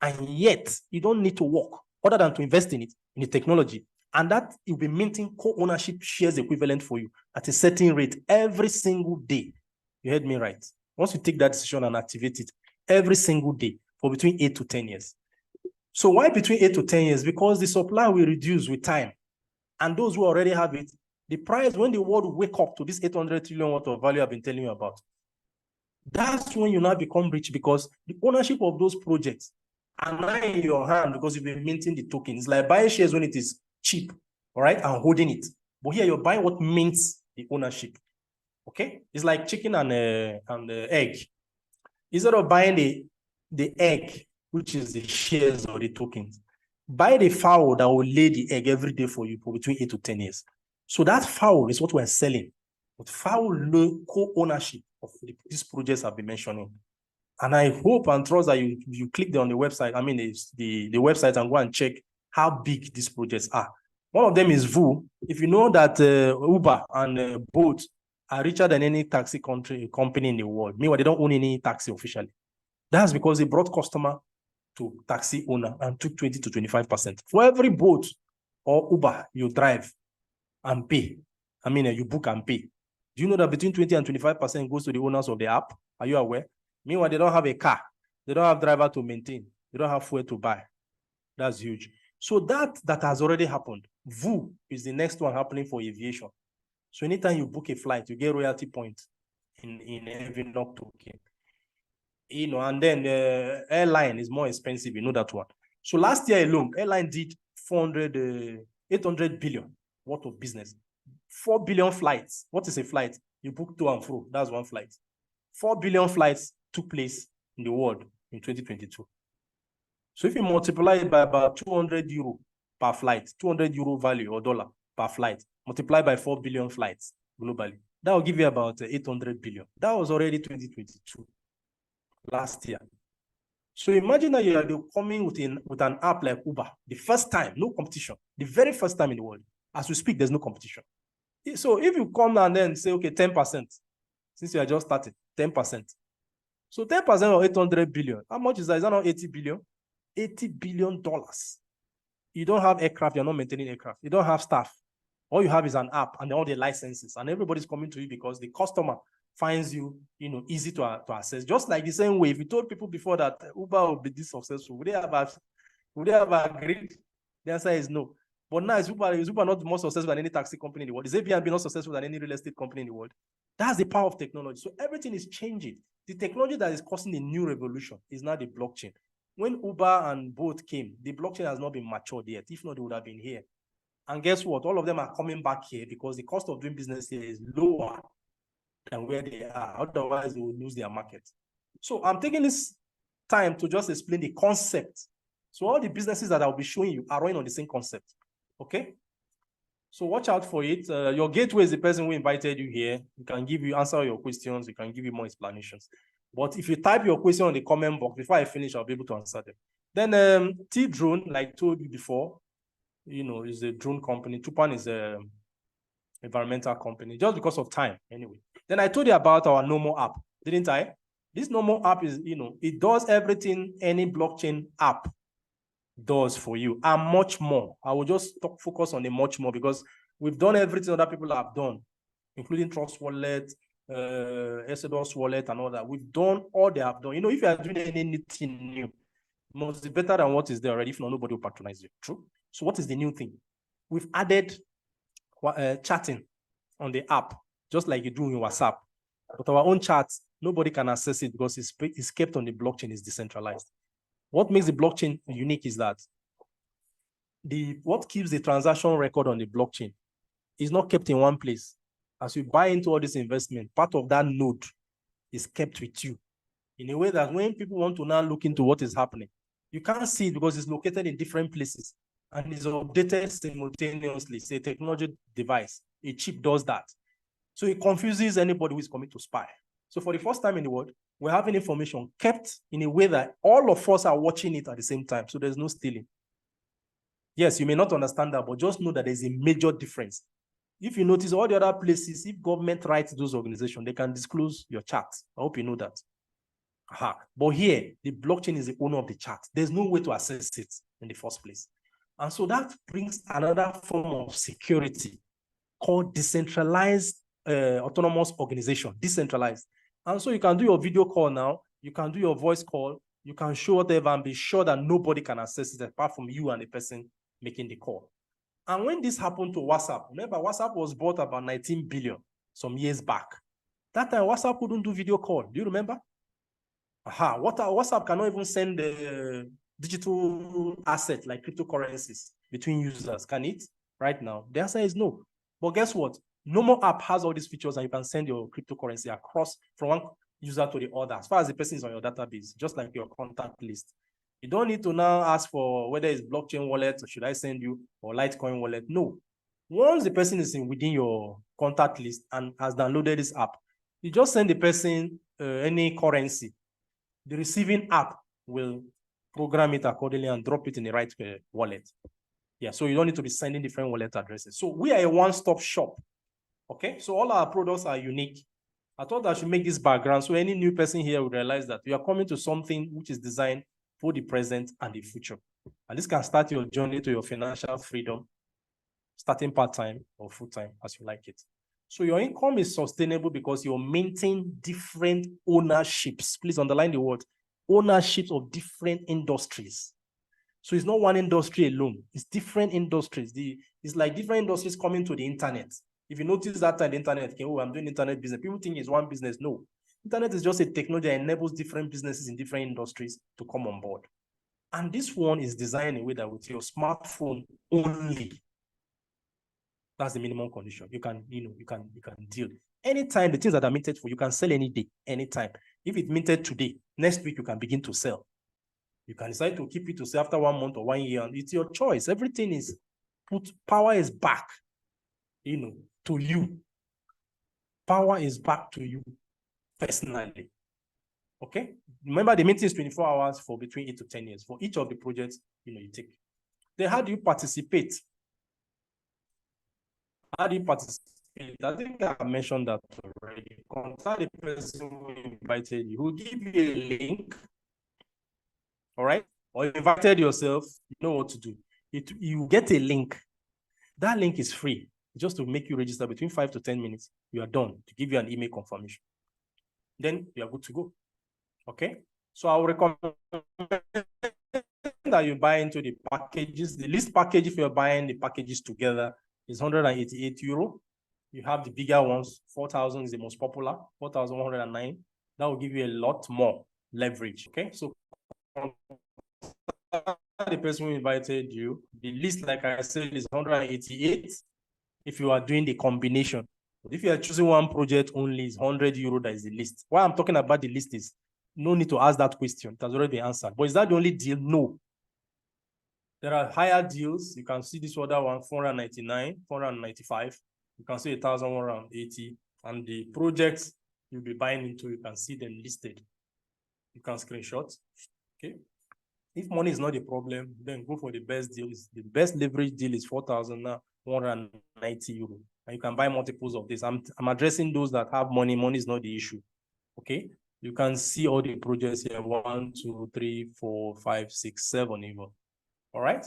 Speaker 2: And yet, you don't need to work other than to invest in it, in the technology. And that you'll be minting co-ownership shares equivalent for you at a certain rate every single day. You heard me right. Once you take that decision and activate it every single day for between 8 to 10 years. So why between 8 to 10 years? Because the supply will reduce with time. And those who already have it, the price, when the world will wake up to this 800 trillion worth of value I've been telling you about, that's when you now become rich, because the ownership of those projects are now in your hand because you've been minting the token. It's like buying shares when it is cheap, all right, and holding it. But here you're buying what mints the ownership. Okay, it's like chicken and egg. Instead of buying the egg, which is the shares or the tokens, buy the fowl that will lay the egg every day for you for between 8 to 10 years. So that fowl is what we're selling. But fowl co-ownership of these projects I've been mentioning. And I hope and trust that you click on the website, I mean the website, and go and check how big these projects are. One of them is VU. If you know that Uber and Bolt are richer than any taxi company in the world. Meanwhile, they don't own any taxi officially. That's because they brought customer to taxi owner and took 20 to 25%. For every Bolt or Uber you drive and pay, I mean, you book and pay. Do you know that between 20 and 25% goes to the owners of the app? Are you aware? Meanwhile, they don't have a car. They don't have driver to maintain. They don't have fuel to buy. That's huge. So that has already happened. VU is the next one happening for aviation. So anytime you book a flight, you get royalty points in every knock token. You know, and then airline is more expensive. You know that one. So last year alone, airline did 800 billion worth of business. 4 billion flights. What is a flight? You book to and fro. That's one flight. 4 billion flights took place in the world in 2022. So if you multiply it by about 200 euro per flight, 200 euro value or dollar per flight, multiply by 4 billion flights globally, that will give you about 800 billion. That was already 2022, last year. So imagine that you are coming with an app like Uber, the first time, no competition, the very first time in the world. As we speak, there's no competition. So if you come and then say, okay, 10%, since you are just started, 10%. So 10% of 800 billion, how much is that? Is that not 80 billion? $80 billion. You don't have aircraft, you're not maintaining aircraft. You don't have staff. All you have is an app and all the licenses, and everybody's coming to you because the customer finds you, easy to access. Just like the same way, if you told people before that Uber will be this successful, would they have agreed? The answer is no. But now is Uber not more successful than any taxi company in the world? Is Airbnb not successful than any real estate company in the world? That's the power of technology. So everything is changing. The technology that is causing a new revolution is now the blockchain. When Uber and Bolt came, the blockchain has not been matured yet. If not, they would have been here. And guess what? All of them are coming back here because the cost of doing business here is lower than where they are. Otherwise, they will lose their market. So I'm taking this time to just explain the concept. So all the businesses that I'll be showing you are running on the same concept. Okay? So watch out for it. Your gateway is the person who invited you here. He can answer your questions. He can give you more explanations. But if you type your question on the comment box, before I finish, I'll be able to answer them. Then T-Drone, like I told you before, is a drone company. Tupan is environmental company, just because of time anyway. Then I told you about our Nomo app, didn't I? This Nomo app is, it does everything any blockchain app does for you and much more. I will just focus on the much more because we've done everything other people have done, including Trust Wallet, Exodus Wallet and all that. We've done all they have done. If you are doing anything new, it must be better than what is there already. If not, nobody will patronize you. True. So what is the new thing? We've added chatting on the app, just like you do in WhatsApp. But our own chats, nobody can access it because it's kept on the blockchain, it's decentralized. What makes the blockchain unique is that what keeps the transaction record on the blockchain is not kept in one place. As you buy into all this investment, part of that node is kept with you in a way that when people want to now look into what is happening, you can't see it because it's located in different places and is updated simultaneously. Say a technology device, a chip does that. So it confuses anybody who is coming to spy. So for the first time in the world, we're having information kept in a way that all of us are watching it at the same time. So there's no stealing. Yes, you may not understand that, but just know that there's a major difference. If you notice all the other places, if government writes those organizations, they can disclose your chart. I hope you know that. But here, the blockchain is the owner of the chart. There's no way to access it in the first place. And so that brings another form of security called decentralized autonomous organization, decentralized. And so you can do your video call now, you can do your voice call, you can show whatever and be sure that nobody can access it apart from you and the person making the call. And when this happened to WhatsApp, remember WhatsApp was bought about 19 billion some years back. That time WhatsApp couldn't do video call. Do you remember? WhatsApp cannot even send digital assets like cryptocurrencies between users. Can it right now? The answer is no. But guess what? Nomo app has all these features and you can send your cryptocurrency across from one user to the other as far as the person is on your database, just like your contact list. You don't need to now ask for whether it's blockchain wallet or should I send you or Litecoin wallet. No. Once the person is within your contact list and has downloaded this app, you just send the person any currency. The receiving app will program it accordingly and drop it in the right wallet. Yeah, so you don't need to be sending different wallet addresses. So we are a one-stop shop. Okay, so all our products are unique. I thought I should make this background so any new person here will realize that you are coming to something which is designed for the present and the future. And this can start your journey to your financial freedom, starting part-time or full-time as you like it. So your income is sustainable because you're maintaining different ownerships. Please underline the word ownerships of different industries. So it's not one industry alone. It's different industries. It's like different industries coming to the internet. If you notice that time the internet came, I'm doing internet business. People think it's one business. No. Internet is just a technology that enables different businesses in different industries to come on board. And this one is designed in a way that with your smartphone only. That's the minimum condition. You can deal. Anytime the things that are minted for you can sell any day, anytime. If it's minted today, next week you can begin to sell. You can decide to keep it to sell after 1 month or 1 year, and it's your choice. Everything is power is back, to you. Power is back to you personally. Okay? Remember the meeting is 24 hours for between 8 to 10 years. For each of the projects, you take. Then how do you participate? How do you participate? I think I mentioned that already. Contact the person who invited you, who give you a link. All right? Or you invited yourself, you know what to do. You get a link. That link is free, just to make you register between 5 to 10 minutes. You are done to give you an email confirmation. Then you are good to go. Okay? So I will recommend that you buy into the packages. The least package, if you're buying the packages together, is 188 euro. You have the bigger ones, 4,000 is the most popular, 4,109. That will give you a lot more leverage. Okay? So the person who invited you, the list, like I said, is 188 if you are doing the combination. But if you are choosing one project only, it's 100 euro, that is the list. Why I'm talking about the list is no need to ask that question. It has already been answered. But is that the only deal? No. There are higher deals. You can see this other one, 499, 495. You can see 1,180. And the projects you'll be buying into, you can see them listed. You can screenshot. Okay. If money is not a problem, then go for the best deal. The best leverage deal is 4,190 euro. And you can buy multiples of this. I'm addressing those that have money. Money is not the issue. Okay. You can see all the projects here. 1, 2, 3, 4, 5, 6, 7 even. All right.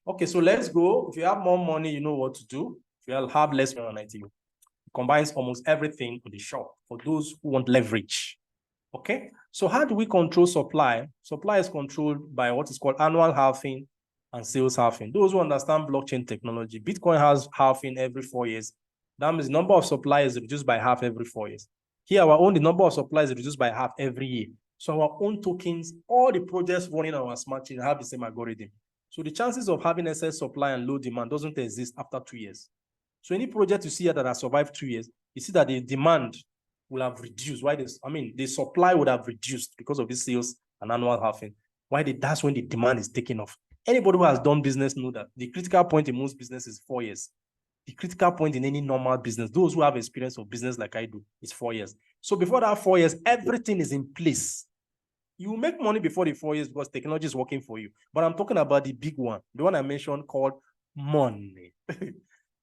Speaker 2: Okay, so let's go. If you have more money, you know what to do. If you have less money, it combines almost everything on the shop for those who want leverage. Okay, so how do we control supply? Supply is controlled by what is called annual halving and sales halving. Those who understand blockchain technology, Bitcoin has halving every 4 years. That means the number of supply is reduced by half every 4 years. Here, our own, the number of supply is reduced by half every year. So our own tokens, all the projects running on our smart chain have the same algorithm. So the chances of having excess supply and low demand doesn't exist after 2 years. So any project you see here that has survived 2 years, you see that the demand will have reduced. Why this? I mean, the supply would have reduced because of this sales and annual halving. That's when the demand is taking off. Anybody who has done business know that the critical point in most businesses is 4 years. The critical point in any normal business, those who have experience of business like I do, is 4 years. So before that 4 years, everything is in place. You will make money before the 4 years because technology is working for you. But I'm talking about the big one, the one I mentioned called money.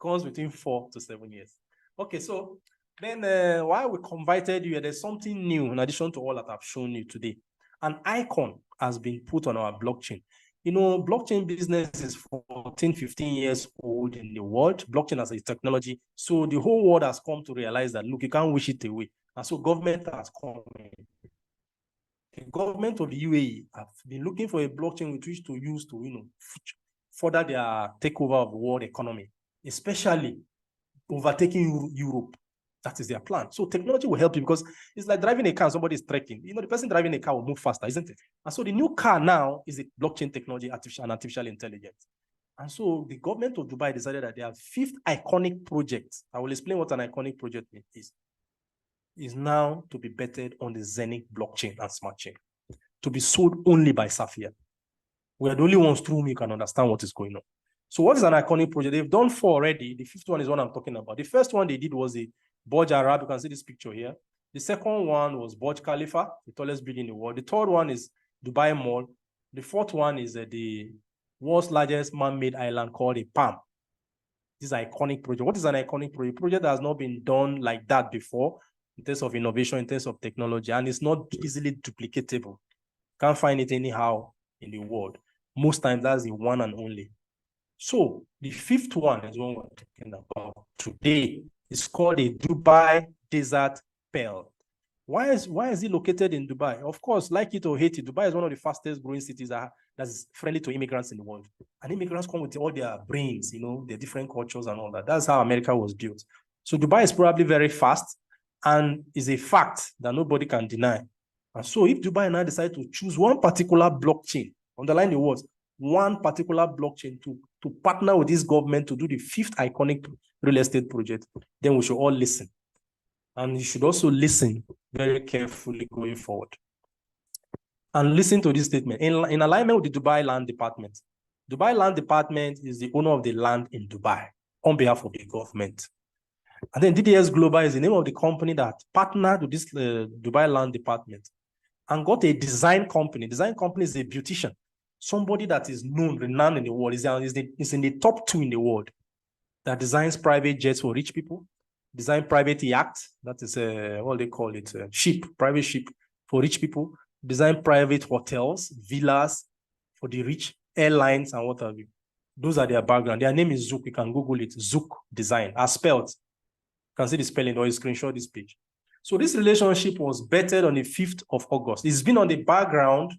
Speaker 2: Comes between 4 to 7 years. Okay, so then while we invited you, there's something new in addition to all that I've shown you today. An icon has been put on our blockchain. You know, blockchain business is 14, 15 years old in the world. Blockchain as a technology. So the whole world has come to realize that, look, you can't wish it away. And so government has come in. The government of the UAE have been looking for a blockchain with which to use to, you know, further their takeover of the world economy, especially overtaking Europe. That is their plan. So technology will help you because it's like driving a car and somebody is trekking. You know, the person driving a car will move faster, isn't it? And so the new car now is a blockchain technology and artificial intelligence. And so the government of Dubai decided that their 5th iconic project, I will explain what an iconic project is now to be betted on the Zenith blockchain and smart chain, to be sold only by Safir. We are the only ones through whom you can understand what is going on. So what is an iconic project? They've done 4 already. The 5th one is what I'm talking about. The first one they did was the Burj Arab. You can see this picture here. The second one was Burj Khalifa, the tallest building in the world. The third one is Dubai Mall. The 4th one is the world's largest man-made island called a Palm. This is an iconic project. What is an iconic project? A project that has not been done like that before in terms of innovation, in terms of technology, and it's not easily duplicatable. Can't find it anyhow in the world. Most times that's the one and only. So the 5th one is what we're talking about today. It's called a Dubai Desert Pearl. Why is it located in Dubai? Of course, like it or hate it, Dubai is one of the fastest growing cities that's friendly to immigrants in the world. And immigrants come with all their brains, you know, their different cultures and all that. That's how America was built. So Dubai is probably very fast and is a fact that nobody can deny. And so if Dubai now decide to choose one particular blockchain, underline the words, one particular blockchain to partner with this government to do the 5th iconic real estate project, then we should all listen. And you should also listen very carefully going forward. And listen to this statement. In alignment with the Dubai Land Department, Dubai Land Department is the owner of the land in Dubai on behalf of the government. And then DDS Global is the name of the company that partnered with this Dubai Land Department and got a design company. Design company is a beautician, somebody that is known, renowned in the world, is in the top 2 in the world, that designs private jets for rich people, design private yachts, that is what they call it, ship, private ship for rich people, design private hotels, villas for the rich, airlines, and what have you. Those are their background. Their name is Zook. You can Google it, Zook Design, as spelled. You can see the spelling or you screenshot this page. So this relationship was betted on the 5th of August. It's been on the background,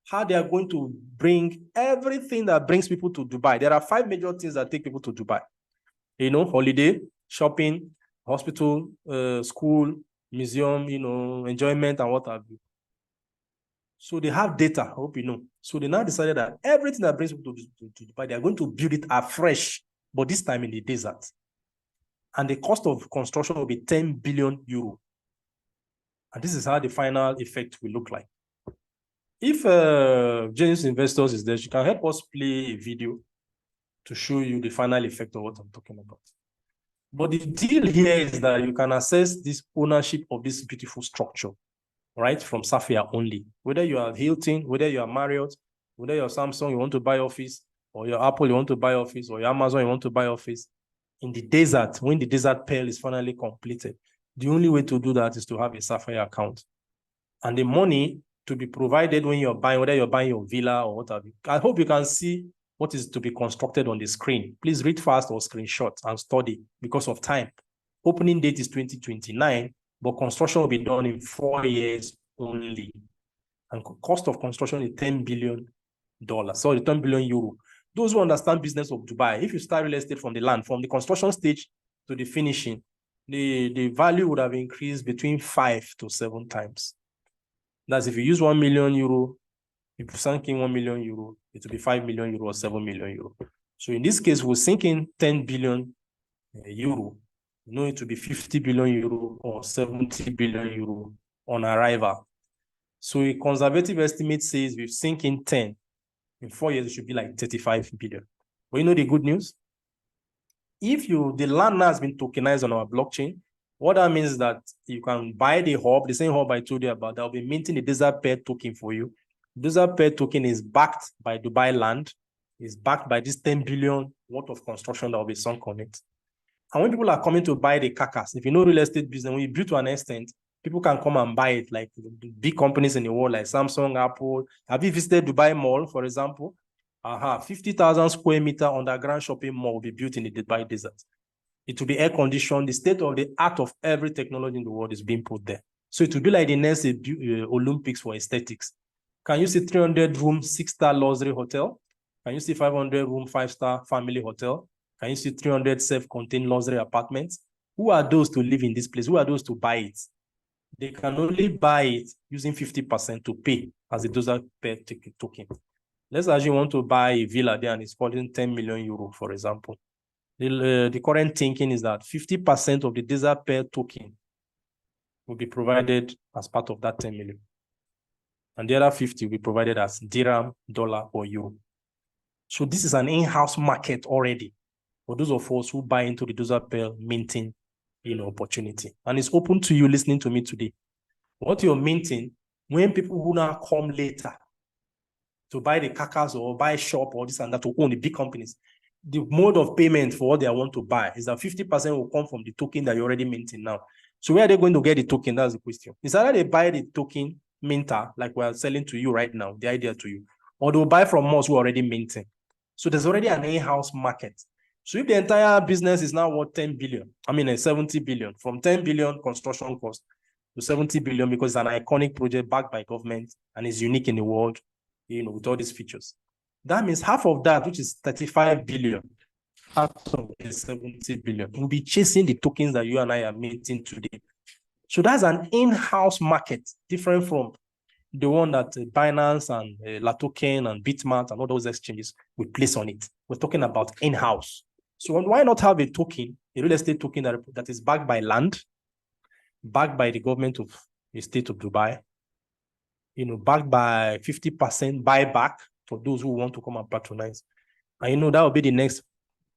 Speaker 2: how they are going to bring everything that brings people to Dubai. There are 5 major things that take people to Dubai. You know, holiday, shopping, hospital, school, museum, you know, enjoyment, and what have you. So they have data, I hope you know. So they now decided that everything that brings people to Dubai, they are going to build it afresh, but this time in the desert. And the cost of construction will be 10 billion euro. And this is how the final effect will look like. If James Investors is there, she can help us play a video to show you the final effect of what I'm talking about. But the deal here is that you can access this ownership of this beautiful structure, right, from Safir only. Whether you are Hilton, whether you are Marriott, whether you're Samsung, you want to buy office, or your Apple, you want to buy office, or your Amazon, you want to buy office, in the desert, when the desert pearl is finally completed, the only way to do that is to have a Safir account. And the money to be provided when you're buying, whether you're buying your villa or what have you. I hope you can see what is to be constructed on the screen. Please read fast or screenshot and study because of time. Opening date is 2029, but construction will be done in 4 years only. And cost of construction is $10 billion. Sorry, 10 billion euro. Those who understand business of Dubai, if you start real estate from the land, from the construction stage to the finishing, the value would have increased between 5 to 7 times. That's if you use 1 million euro, if you sink in 1 million euro, it will be 5 million euro or 7 million euro. So in this case, we're sinking 10 billion euro. You know, it will be 50 billion euro or 70 billion euro on arrival. So a conservative estimate says we've sink in 10. In 4 years, it should be like 35 billion. But you know the good news? If the land has been tokenized on our blockchain, what that means is that you can buy the hub, the same hub I told you about, that will be minting the desert pair token for you. Desert pair token is backed by Dubai land, is backed by this 10 billion worth of construction that will be sunk on it. And when people are coming to buy the carcass, if you know real estate business, when you build to an extent, people can come and buy it, like big companies in the world, like Samsung, Apple. Have you visited Dubai Mall, for example? 50,000 square meter underground shopping mall will be built in the Dubai desert. It will be air conditioned. The state of the art of every technology in the world is being put there. So it will be like the next Olympics for aesthetics. Can you see 300-room, 6-star luxury hotel? Can you see 500-room, 5-star family hotel? Can you see 300 self-contained luxury apartments? Who are those to live in this place? Who are those to buy it? They can only buy it using 50% to pay as a desert pair token. Let's assume you want to buy a villa there and it's costing 10 million euro, for example. The current thinking is that 50% of the desert pair token will be provided as part of that 10 million. And the other 50 will be provided as dirham, dollar, or euro. So this is an in-house market already for those of us who buy into the desert pair minting opportunity. And it's open to you listening to me today. What you're minting, when people who now come later to buy the carcass or buy shop or this and that to own the big companies, the mode of payment for what they want to buy is that 50% will come from the token that you're already minting now. So where are they going to get the token? That's the question. Is either they buy the token minter, like we're selling to you right now, the idea to you, or they'll buy from us who are already minting. So there's already an in-house market. So if the entire business is now worth 10 billion, 70 billion, from 10 billion construction cost to 70 billion because it's an iconic project backed by government and is unique in the world, with all these features. That means half of that, which is 35 billion, half of the 70 billion, will be chasing the tokens that you and I are minting today. So that's an in-house market, different from the one that Binance and Latoken and Bitmart and all those exchanges will place on it. We're talking about in-house. So why not have a token, a real estate token that is backed by land, backed by the government of the state of Dubai, backed by 50% buyback for those who want to come and patronize. And that will be the next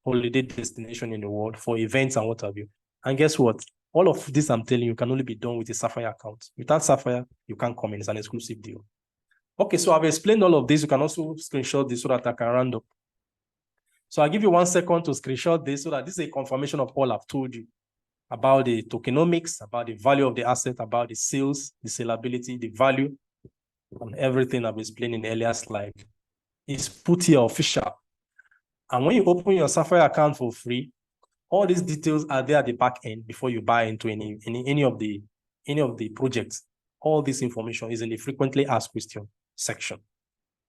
Speaker 2: holiday destination in the world for events and what have you. And guess what? All of this I'm telling you can only be done with a Safir account. Without Safir, you can't come in. It's an exclusive deal. Okay, so I've explained all of this. You can also screenshot this so that I can round up. So I'll give you 1 second to screenshot this so that this is a confirmation of all I've told you about the tokenomics, about the value of the asset, about the sales, the sellability, the value, and everything I've explained in the earlier slide. It's put here official. And when you open your Safir account for free, all these details are there at the back end before you buy into any of the projects. All this information is in the frequently asked questions section.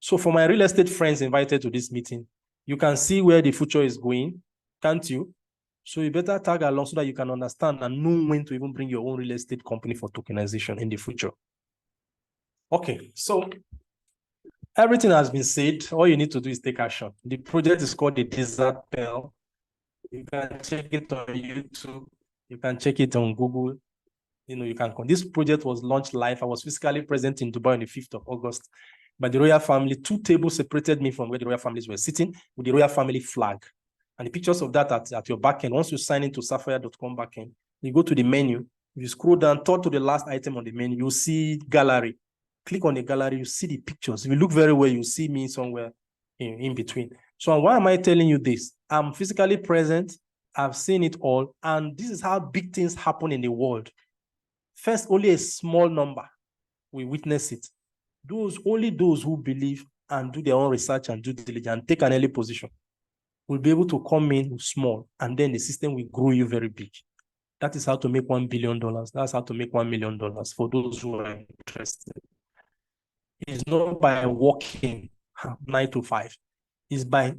Speaker 2: So for my real estate friends invited to this meeting, you can see where the future is going, can't you? So you better tag along so that you can understand and know when to even bring your own real estate company for tokenization in the future. Okay, so everything has been said. All you need to do is take action. The project is called the Desert Pearl. You can check it on YouTube. You can check it on Google. This project was launched live. I was physically present in Dubai on the 5th of August by the royal family. 2 tables separated me from where the royal families were sitting with the royal family flag. And the pictures of that at your backend. Once you sign into Safir.com backend, you go to the menu. If you scroll down, third to the last item on the menu, you'll see gallery. Click on the gallery, you see the pictures. If you look very well, you'll see me somewhere in between. So why am I telling you this? I'm physically present I've seen it all. And this is how big things happen in the world. First, only a small number will witness it. Only those who believe and do their own research and due diligence and take an early position will be able to come in small, and then the system will grow you very big. That is how to make $1 billion. That's how to make $1 million for those who are interested. It's not by working 9 to 5. It's by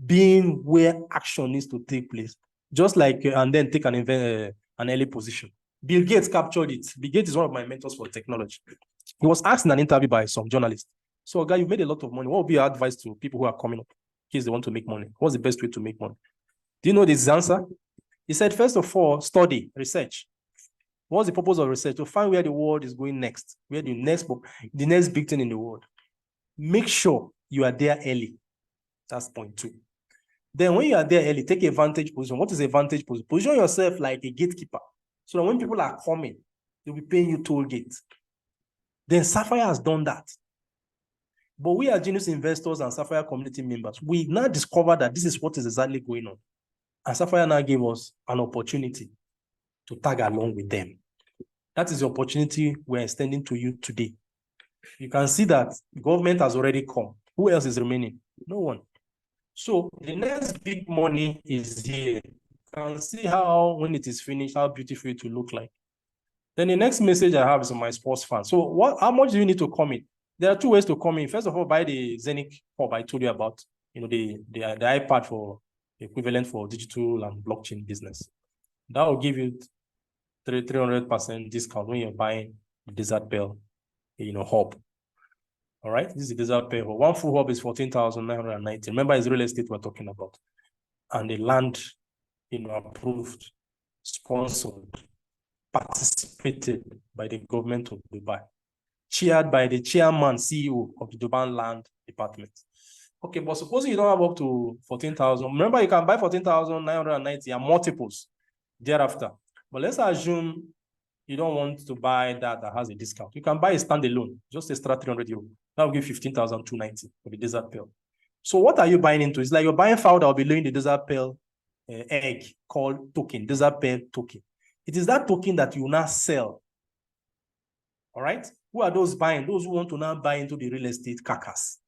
Speaker 2: being where action needs to take place. Just like, and then take an early position. Bill Gates captured it. Bill Gates is one of my mentors for technology. He was asked in an interview by some journalists, so guy, you've made a lot of money. What would be your advice to people who are coming up in case they want to make money? What's the best way to make money? Do you know this answer? He said, first of all, study, research. What's the purpose of research? To find where the world is going next, where the next big thing in the world. Make sure you are there early. That's point 2. Then when you are there early, take a vantage position. What is a vantage position? Position yourself like a gatekeeper. So that when people are coming, they'll be paying you toll gate. Then Safir has done that. But we are genius investors and Safir community members. We now discover that this is what is exactly going on. And Safir now gave us an opportunity to tag along with them. That is the opportunity we're extending to you today. You can see that government has already come. Who else is remaining? No one. So the next big money is here. You can see how, when it is finished, how beautiful it will look like. Then the next message I have is on my sports fans. So how much do you need to come in? There are 2 ways to come in. First of all, buy the Zenith hub I told you about, the iPad for equivalent for digital and blockchain business. That will give you 300% discount when you're buying the Desert Pearl, hub. All right, this is the Desert Pearl. One full hub is 14,990. Remember, it's real estate we're talking about. And the land, approved, sponsored, participated by the government of Dubai, chaired by the chairman, CEO of the Dubai Land Department. Okay, but supposing you don't have up to 14,000, remember you can buy 14,990 and multiples thereafter. But let's assume you don't want to buy that has a discount. You can buy a standalone, just extra 300 euro. That will give 15,290 for the Desert Pearl. So what are you buying into? It's like you're buying fowl that will be laying the Desert Pearl egg called token, Desert Pearl token. It is that token that you now sell. All right? Who are those buying? Those who want to now buy into the real estate carcass.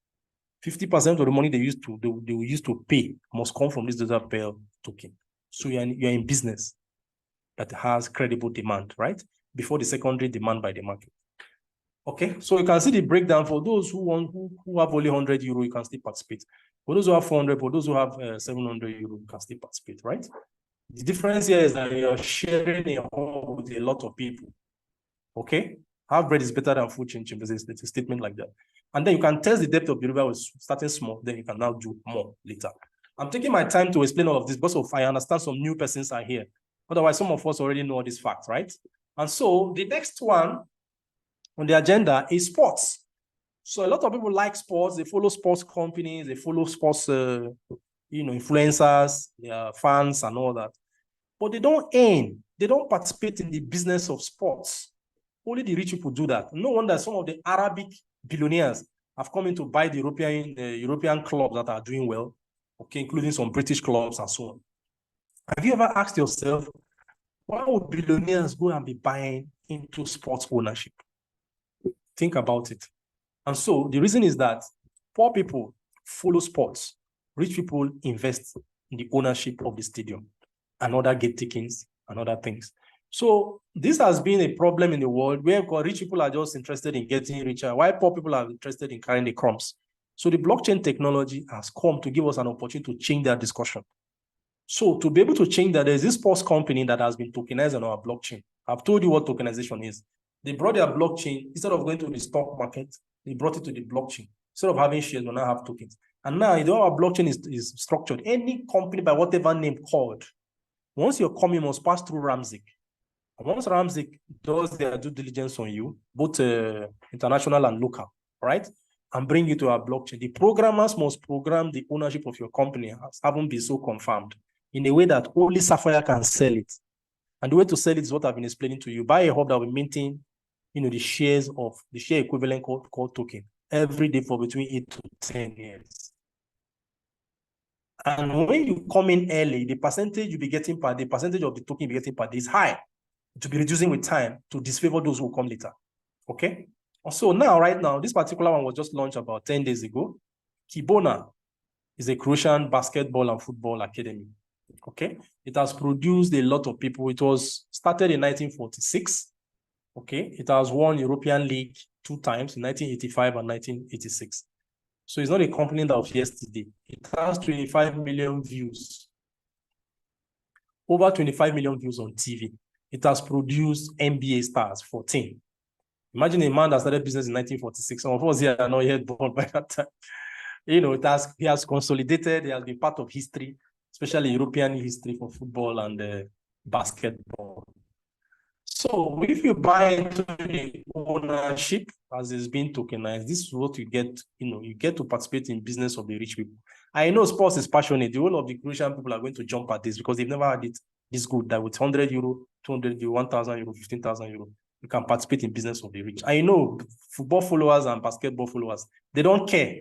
Speaker 2: 50% of the money they will use to pay must come from this Desert Pearl token. So you're in business that has credible demand, right? Before the secondary demand by the market. Okay, so you can see the breakdown. For those who have only 100 euro, you can still participate. For those who have 400, for those who have 700 euro, you can still participate, right? The difference here is that you're sharing a home with a lot of people. Okay, half bread is better than food chain. There's a statement like that. And then you can test the depth of the river with starting small, then you can now do more later. I'm taking my time to explain all of this because I understand some new persons are here. Otherwise, some of us already know these facts, right? And so the next one on the agenda is sports. So a lot of people like sports. They follow sports companies. They follow sports, influencers, their fans and all that. But they don't earn. They don't participate in the business of sports. Only the rich people do that. No wonder some of the Arabic billionaires have come in to buy the European clubs that are doing well, okay, including some British clubs and so on. Have you ever asked yourself, why would billionaires go and be buying into sports ownership? Think about it. And so the reason is that poor people follow sports. Rich people invest in the ownership of the stadium and other gate tickets and other things. So this has been a problem in the world where rich people are just interested in getting richer, while poor people are interested in carrying the crumbs. So the blockchain technology has come to give us an opportunity to change that discussion. So to be able to change that, there's this sports company that has been tokenized on our blockchain. I've told you what tokenization is. They brought their blockchain, instead of going to the stock market, they brought it to the blockchain. Instead of having shares, we now have tokens. And now, our blockchain is structured. Any company by whatever name called, once you're coming, you must pass through Ramsey. And once Ramsey does their due diligence on you, both international and local, right? And bring you to our blockchain, the programmers must program the ownership of your company, haven't been so confirmed, in a way that only Safir can sell it. And the way to sell it is what I've been explaining to you. Buy a hub that will maintain, the share equivalent called token every day for between 8 to 10 years. And when you come in early, the percentage you'll be getting per day, the percentage of the token you'll be getting per day is high. It will be reducing with time to disfavor those who come later. Okay. So now, right now, this particular one was just launched about 10 days ago. Kibona is a Croatian basketball and football academy. Okay. It has produced a lot of people. It was started in 1946. Okay. It has won European League 2 times in 1985 and 1986. So it's not a company that was yesterday. It has 25 million views. Over 25 million views on TV. It has produced NBA stars, 14. Imagine a man that started business in 1946. Some of us here are not yet born by that time. You know, he has consolidated, he has been part of history, especially European history for football and basketball. So if you buy into the ownership as it's been tokenized, this is what you get, you get to participate in business of the rich people. I know sports is passionate. The whole of the Croatian people are going to jump at this because they've never had it this good, that with 100 euro, 200 euro, 1,000 euro, 15,000 euro, you can participate in business of the rich. I know football followers and basketball followers, they don't care.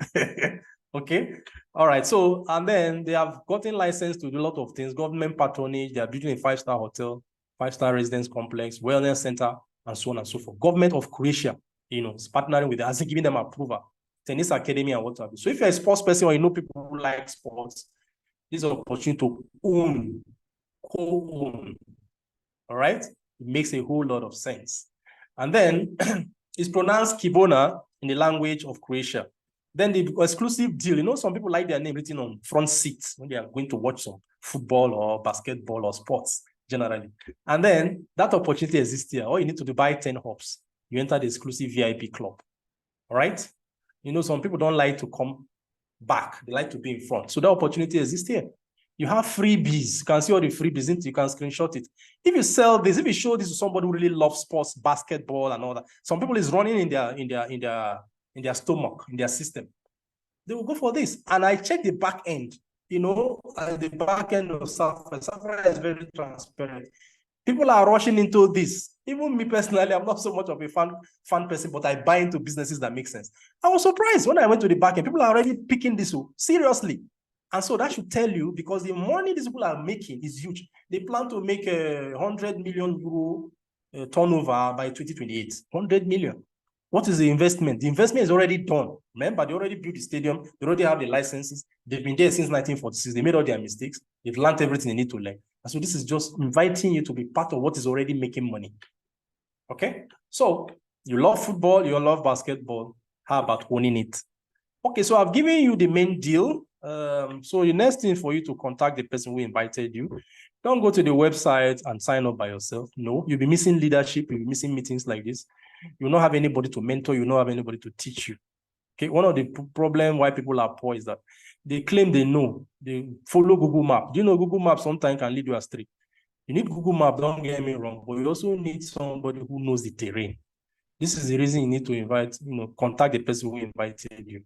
Speaker 2: Okay. All right. So, and then they have gotten license to do a lot of things, government patronage. They are building a 5-star hotel, 5-star residence complex, wellness center, and so on and so forth. Government of Croatia, is partnering with them, as giving them approval. Tennis academy and what have you. So if you're a sports person or you know people who like sports, this is an opportunity to co-own. All right? It makes a whole lot of sense. And then it's pronounced Kibona in the language of Croatia. Then the exclusive deal, some people like their name written on front seats when they are going to watch some football or basketball or sports generally. And then that opportunity exists here. All you need to do, buy 10 hops. You enter the exclusive VIP club. All right? Some people don't like to come back. They like to be in front. So that opportunity exists here. You have freebies. You can see all the freebies. You can screenshot it. If you sell this, if you show this to somebody who really loves sports, basketball and all that, some people is running in their stomach, in their system. They will go for this. And I check the back end. The back end of Safir. Safir is very transparent. People are rushing into this. Even me personally, I'm not so much of a fan person, but I buy into businesses that make sense. I was surprised when I went to the back end. People are already picking this up seriously. And so that should tell you, because the money these people are making is huge. They plan to make a 100 million euro turnover by 2028. 100 million. What is the investment? The investment is already done. Remember, they already built the stadium. They already have the licenses. They've been there since 1946. They made all their mistakes. They've learned everything they need to learn. And so this is just inviting you to be part of what is already making money. Okay? So you love football, you love basketball. How about owning it? Okay, so I've given you the main deal. So the next thing for you to contact the person who invited you. Don't go to the website and sign up by yourself. No, you'll be missing leadership. You'll be missing meetings like this. You'll not have anybody to mentor. You'll not have anybody to teach you. Okay, one of the problems why people are poor is that they claim they know. They follow Google Maps. Do you know Google Maps sometimes can lead you astray? You need Google Maps, don't get me wrong, but you also need somebody who knows the terrain. This is the reason you need to contact the person who invited you.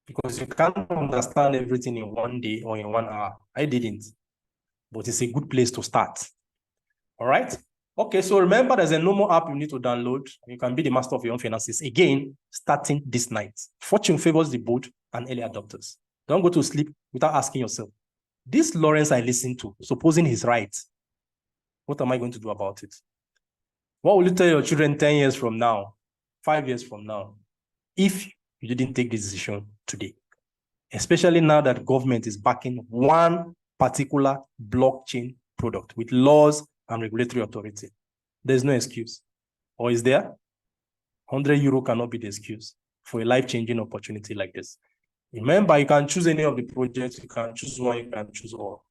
Speaker 2: Because you can't understand everything in one day or in 1 hour. I didn't. But it's a good place to start. All right? Okay, so remember there's a normal app you need to download. You can be the master of your own finances. Again, starting this night. Fortune favors the bold and early adopters. Don't go to sleep without asking yourself, this Lorenzo I listen to, supposing he's right, what am I going to do about it? What will you tell your children 10 years from now, 5 years from now, if you didn't take this decision today? Especially now that government is backing one particular blockchain product with laws and regulatory authority. There's no excuse. Or is there? 100 euro cannot be the excuse for a life-changing opportunity like this. Remember, you can choose any of the projects. You can choose one, you can choose all.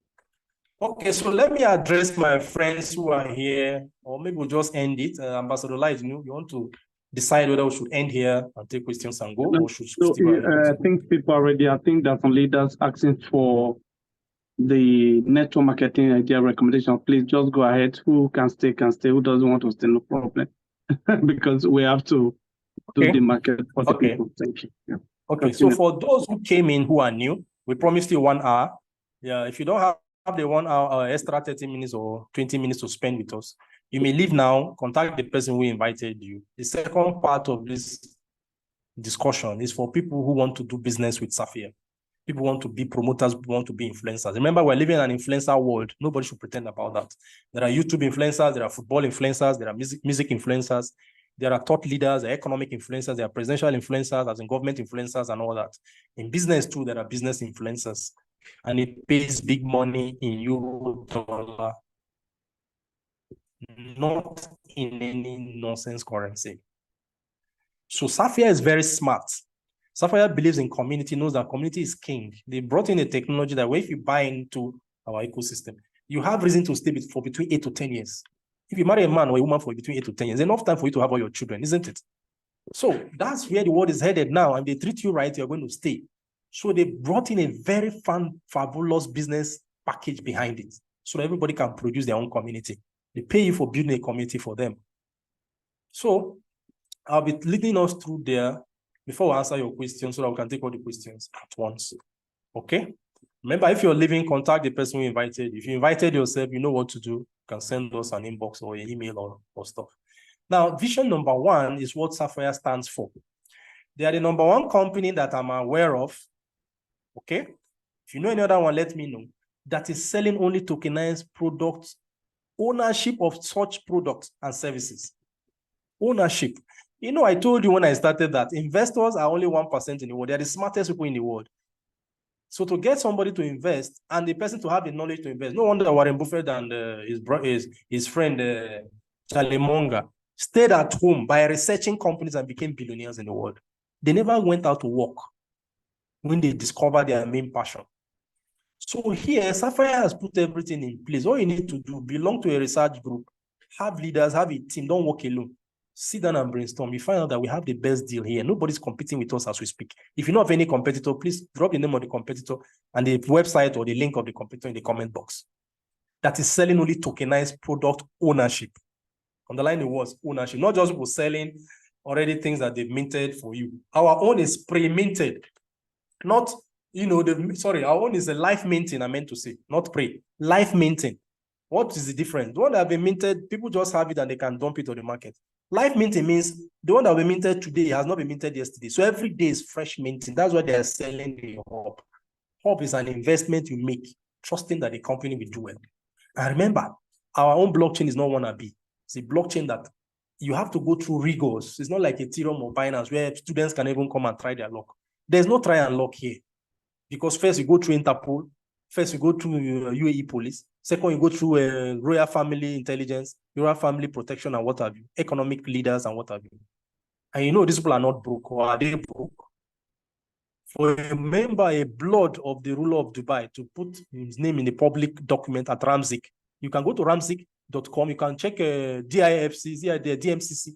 Speaker 2: Okay, so let me address my friends who are here, or maybe we'll just end it. Ambassador Light, you want to decide whether we should end here and take questions and go, or should
Speaker 1: I think people are ready. I think there are some leaders asking for the network marketing idea recommendation. Please just go ahead. Who can stay, can stay. Who doesn't want to stay, no problem. Because we have to do the market for the people. Thank you. Yeah.
Speaker 2: Okay, so for those who came in who are new, we promised you 1 hour. Yeah, if you don't have the 1 hour extra 30 minutes or 20 minutes to spend with us, you may leave now, contact the person who invited you. The second part of this discussion is for people who want to do business with Safir. People want to be promoters, people want to be influencers. Remember, we're living in an influencer world. Nobody should pretend about that. There are YouTube influencers, there are football influencers, there are music influencers, there are thought leaders, there are economic influencers, there are presidential influencers, as in government influencers and all that. In business too, there are business influencers. And it pays big money in euro, dollar, not in any nonsense currency. So Safir is very smart. Safir believes in community, knows that community is king. They brought in a technology that way if you buy into our ecosystem, you have reason to stay for between 8 to 10 years. If you marry a man or a woman for between 8 to 10 years, enough time for you to have all your children, isn't it? So that's where the world is headed now, and they treat you right, you're going to stay. So they brought in a very fun, fabulous business package behind it, so that everybody can produce their own community. They pay you for building a community for them. So I'll be leading us through there before I answer your questions, so that we can take all the questions at once. Okay? Remember, if you're leaving, contact the person who invited. If you invited yourself, you know what to do. You can send us an inbox or an email or stuff. Now, vision number 1 is what Safir stands for. They are the number 1 company that I'm aware of. Okay? If you know any other one, let me know. That is selling only tokenized products, ownership of such products and services. Ownership. You know, I told you when I started that investors are only 1% in the world. They are the smartest people in the world. So to get somebody to invest and the person to have the knowledge to invest, no wonder Warren Buffett and his friend Charlie Munger stayed at home by researching companies and became billionaires in the world. They never went out to work when they discovered their main passion. So here, Safir has put everything in place. All you need to do, belong to a research group, have leaders, have a team, don't work alone. Sit down and brainstorm. You find out that we have the best deal here. Nobody's competing with us as we speak. If you know of any competitor, please drop the name of the competitor and the website or the link of the competitor in the comment box. That is selling only tokenized product ownership. Underline the words ownership, not just people selling already things that they've minted for you. Our own is pre-minted, not, you know, our own is a life minting, I meant to say, not pre, life minting. What is the difference? The one that have been minted, people just have it and they can dump it on the market. Life minting means the one that will be minted today has not been minted yesterday. So every day is fresh minting. That's why they are selling the hub. Hub is an investment you make, trusting that the company will do well. And remember, our own blockchain is not wannabe. It's a blockchain that you have to go through rigors. It's not like Ethereum or Binance where students can even come and try their luck. There's no try and luck here. Because first you go through Interpol, first you go through UAE police, second you go through royal family intelligence, royal family protection and what have you, economic leaders and what have you. And you know these people are not broke, or are they broke? For a member, a blood of the ruler of Dubai to put his name in the public document at Ramzik, you can go to ramzik.com, you can check the DMCC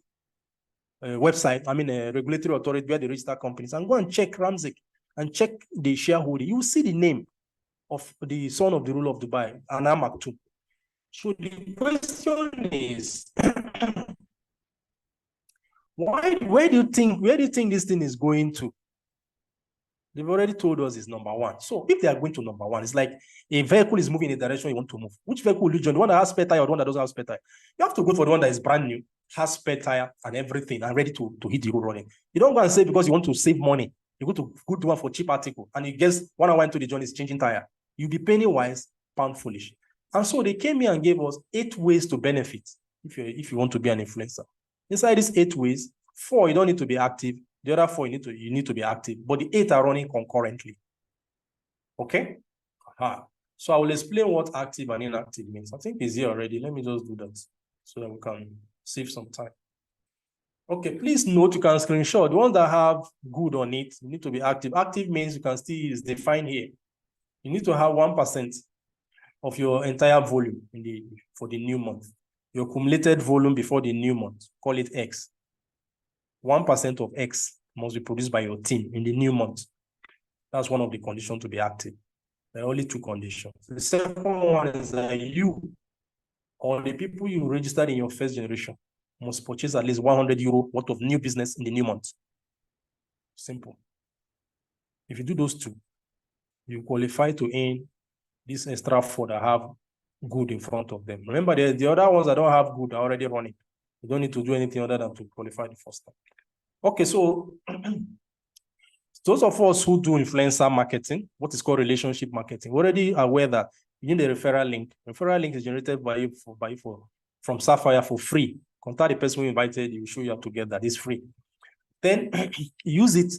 Speaker 2: website, I mean a regulatory authority where they register companies, and go and check Ramzik and check the shareholding. You will see the name of the son of the ruler of Dubai, Anna Maktoum. So the question is, where do you think this thing is going to? They've already told us it's number 1. So if they are going to number 1, it's like a vehicle is moving in the direction you want to move. Which vehicle will you join? The one that has spare tire or the one that doesn't have spare tire? You have to go for the one that is brand new, has spare tire and everything, and ready to hit the road running. You don't go and say because you want to save money, you go to good one for cheap article, and you guess 1 hour into the journey is changing tire. You'll be penny wise, pound foolish. And so they came here and gave us 8 ways to benefit if you want to be an influencer. Inside these 8 ways, 4 you don't need to be active. The other 4 you need to be active, but the 8 are running concurrently. Okay? So I will explain what active and inactive means. I think it's here already. Let me just do that so that we can save some time. Okay, please note you can screenshot. The ones that have good on it, you need to be active. Active means you can see is defined here. You need to have 1% of your entire volume for the new month. Your accumulated volume before the new month, call it X. 1% of X must be produced by your team in the new month. That's one of the conditions to be active. There are only 2 conditions. The second one is that you or the people you registered in your first generation must purchase at least 100 euro worth of new business in the new month. Simple. If you do those 2, you qualify to earn this extra 4 that have good in front of them. Remember, the other ones that don't have good are already running. You don't need to do anything other than to qualify the first time. Okay, so Those of us who do influencer marketing, what is called relationship marketing, we're already aware that you need a referral link. Referral link is generated by you from Safir for free. Contact the person who invited you, show you how to get that. It's free. Then use it,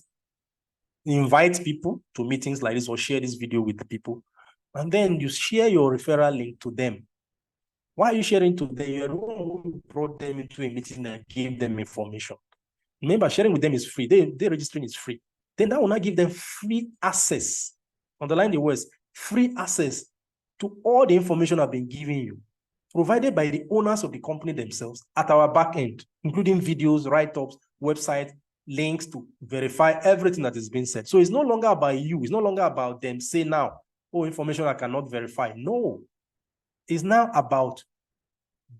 Speaker 2: invite people to meetings like this or share this video with the people. And then you share your referral link to them. Why are you sharing to them? You're the one who brought them into a meeting and gave them information. Remember, sharing with them is free. Their registering is free. Then that will not give them free access. Underline the words, free access to all the information I've been giving you, provided by the owners of the company themselves at our back end, including videos, write-ups, website, links to verify everything that is being said. So it's no longer about you. It's no longer about them say now, oh, information I cannot verify. No, it's now about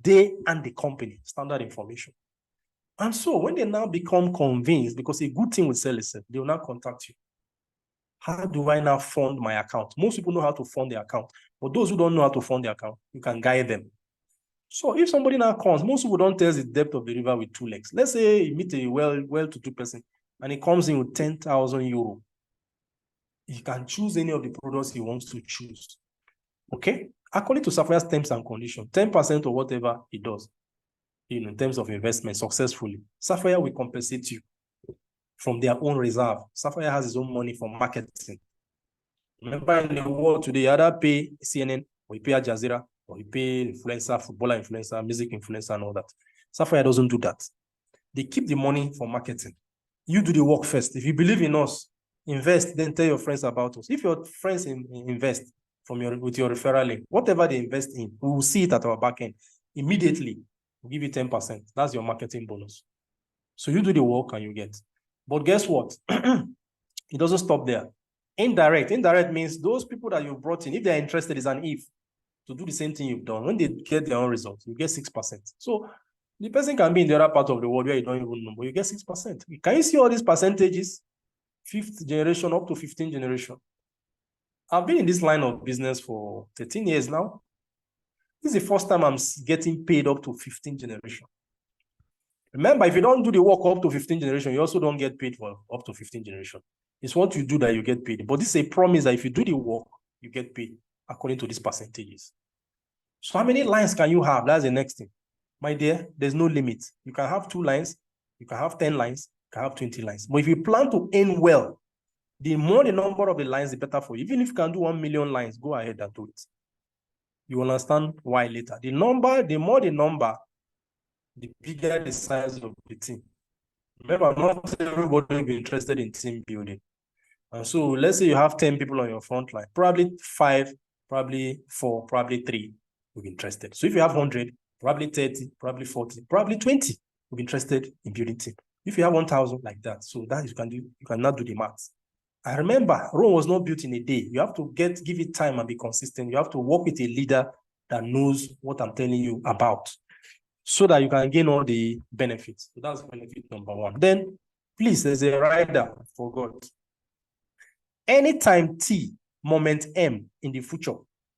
Speaker 2: they and the company, standard information. And so when they now become convinced, because a good thing will sell itself, they will now contact you. How do I now fund my account? Most people know how to fund their account, but those who don't know how to fund their account, you can guide them. So if somebody now comes, most people don't test the depth of the river with 2 legs. Let's say you meet a well-to-do person and he comes in with 10,000 euro. He can choose any of the products he wants to choose. Okay? According to Safir's terms and conditions, 10% of whatever he does, in terms of investment successfully, Safir will compensate you from their own reserve. Safir has his own money for marketing. Remember, in the world today, you either pay CNN, or you pay Al Jazeera, or you pay influencer, footballer influencer, music influencer, and all that. Safir doesn't do that. They keep the money for marketing. You do the work first. If you believe in us, invest, then tell your friends about us. If your friends invest with your referral link, whatever they invest in, we will see it at our back end. Immediately, we'll give you 10%. That's your marketing bonus. So you do the work and you get. But guess what? It doesn't stop there. Indirect means those people that you brought in, if they're interested, is an if, to do the same thing you've done. When they get their own results, you get 6%. So the person can be in the other part of the world where you don't even know, but you get 6%. Can you see all these percentages? 5th generation up to 15th generation. I've been in this line of business for 13 years now. This is the first time I'm getting paid up to 15th generation. Remember, if you don't do the work up to 15th generation, you also don't get paid for up to 15th generation. It's what you do that you get paid. But this is a promise that if you do the work, you get paid according to these percentages. So how many lines can you have? That's the next thing. My dear, there's no limit. You can have 2 lines, you can have 10 lines, you can have 20 lines. But if you plan to earn well, the more the number of the lines, the better for you. Even if you can do 1 million lines, go ahead and do it. You understand why later. The more the number, the bigger the size of the team. Remember, not everybody will be interested in team building. And so let's say you have 10 people on your front line, probably 5, probably 4, probably 3 will be interested. So if you have 100, probably 30, probably 40, probably 20 will be interested in building team. If you have 1,000 like that, so that you cannot do the maths. I remember Rome was not built in a day. You have to give it time and be consistent. You have to work with a leader that knows what I'm telling you about, so that you can gain all the benefits. So that's benefit number 1. Then, please, there's a rider, forgot. Anytime T, moment M in the future,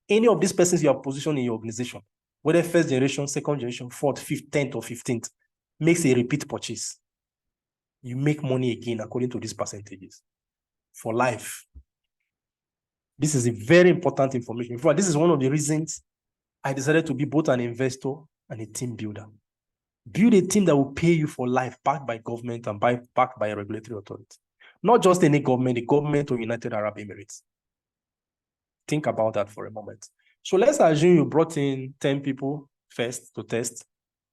Speaker 2: any of these persons you have positioned in your organization, whether 1st generation, 2nd generation, 4th, 5th, 10th, or 15th, makes a repeat purchase, you make money again according to these percentages for life. This is a very important information. In fact, this is one of the reasons I decided to be both an investor and a team builder. Build a team that will pay you for life, backed by government and backed by a regulatory authority. Not just any government, the government of United Arab Emirates. Think about that for a moment. So let's assume you brought in 10 people first to test.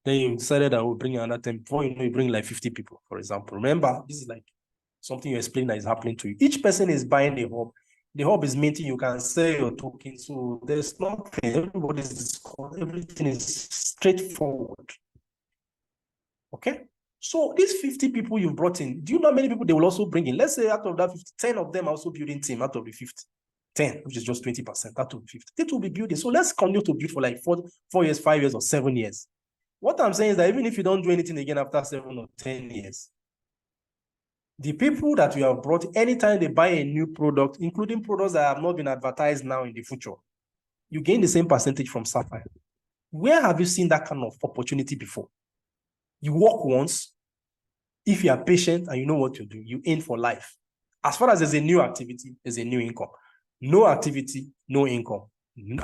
Speaker 2: Then you decided that we'll bring another 10. Before you know, you bring like 50 people, for example. Remember, this is like something you explain that is happening to you. Each person is buying a hub. The hub is minting. You can sell your token. So there's nothing. Everything is straightforward. Okay? So these 50 people you've brought in, do you know how many people they will also bring in? Let's say out of that 50, 10 of them are also building team out of the 50. 10, which is just 20% out of 50. They will be building. So let's continue to build for like 4 years, 5 years, or 7 years. What I'm saying is that even if you don't do anything again after 7 or 10 years, the people that you have brought, anytime they buy a new product, including products that have not been advertised now in the future, you gain the same percentage from Safir. Where have you seen that kind of opportunity before? You work once. If you are patient and you know what to do, you aim for life. As far as there's a new activity, there's a new income. No activity, no income.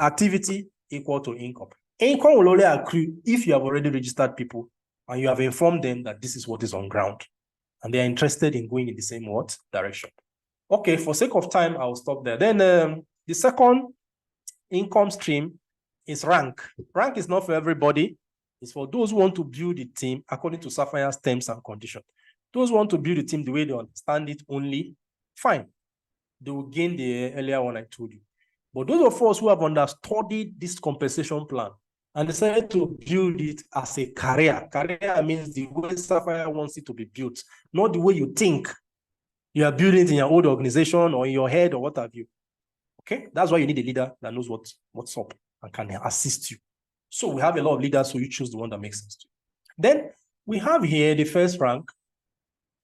Speaker 2: Activity equal to income. Income will only accrue if you have already registered people and you have informed them that this is what is on ground and they are interested in going in the same direction. Okay, for sake of time, I'll stop there. Then the second income stream is rank. Rank is not for everybody. It's for those who want to build the team according to Safire's terms and conditions. Those who want to build the team the way they understand it only, fine. They will gain the earlier one I told you. But those of us who have understudied this compensation plan and decided to build it as a career. Career means the way Safire wants it to be built, not the way you think. You are building it in your old organization or in your head or what have you. Okay, that's why you need a leader that knows what's up and can assist you. So we have a lot of leaders, so you choose the one that makes sense to you. Then we have here the first rank.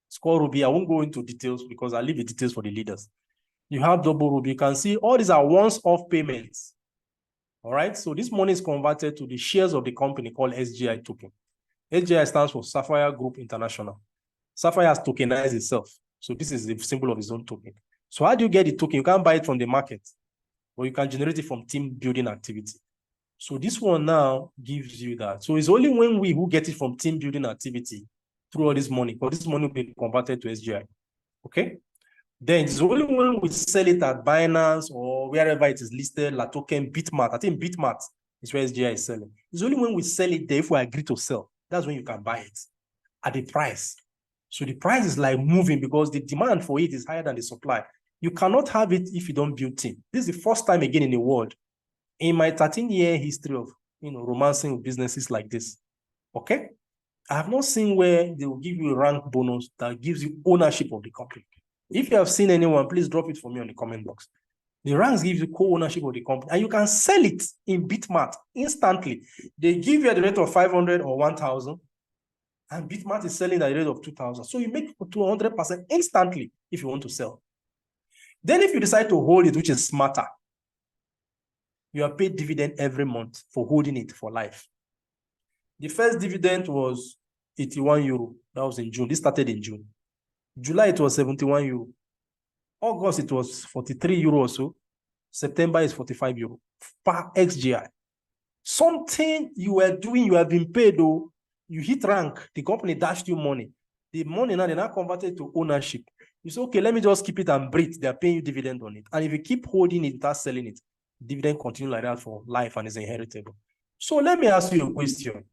Speaker 2: It's called Ruby. I won't go into details because I'll leave the details for the leaders. You have double Ruby. You can see all these are once-off payments. All right, so this money is converted to the shares of the company called SGI token. SGI stands for Safire Group International. Safire has tokenized itself. So this is the symbol of its own token. So how do you get the token? You can't buy it from the market, but you can generate it from team building activity. So this one now gives you that. So it's only when we who get it from team building activity through all this money, because this money will be converted to SGI. Okay? Then it's only when we sell it at Binance or wherever it is listed, La Token, Bitmart. I think Bitmart is where SGI is selling. It's only when we sell it there, if we agree to sell, that's when you can buy it at the price. So the price is like moving because the demand for it is higher than the supply. You cannot have it if you don't build team. This is the first time again in the world, in my 13-year history of romancing with businesses like this. Okay? I have not seen where they will give you a rank bonus that gives you ownership of the company. If you have seen anyone, please drop it for me on the comment box. The ranks give you co-ownership of the company, and you can sell it in Bitmart instantly. They give you at the rate of 500 or 1,000, and Bitmart is selling at the rate of 2,000. So you make 200% instantly if you want to sell. Then if you decide to hold it, which is smarter, you are paid dividend every month for holding it for life. The first dividend was 81 euro. That was in June. This started in June. July, it was 71 euro. August, it was 43 euro or so. September is 45 euro per XGI. Something you were doing, you have been paid, though. You hit rank, the company dashed you money. The money now, they're not converted to ownership. You say, okay, let me just keep it and breathe. They're paying you dividend on it. And if you keep holding it without selling it, dividend continue like that for life and is inheritable. So let me ask you a question.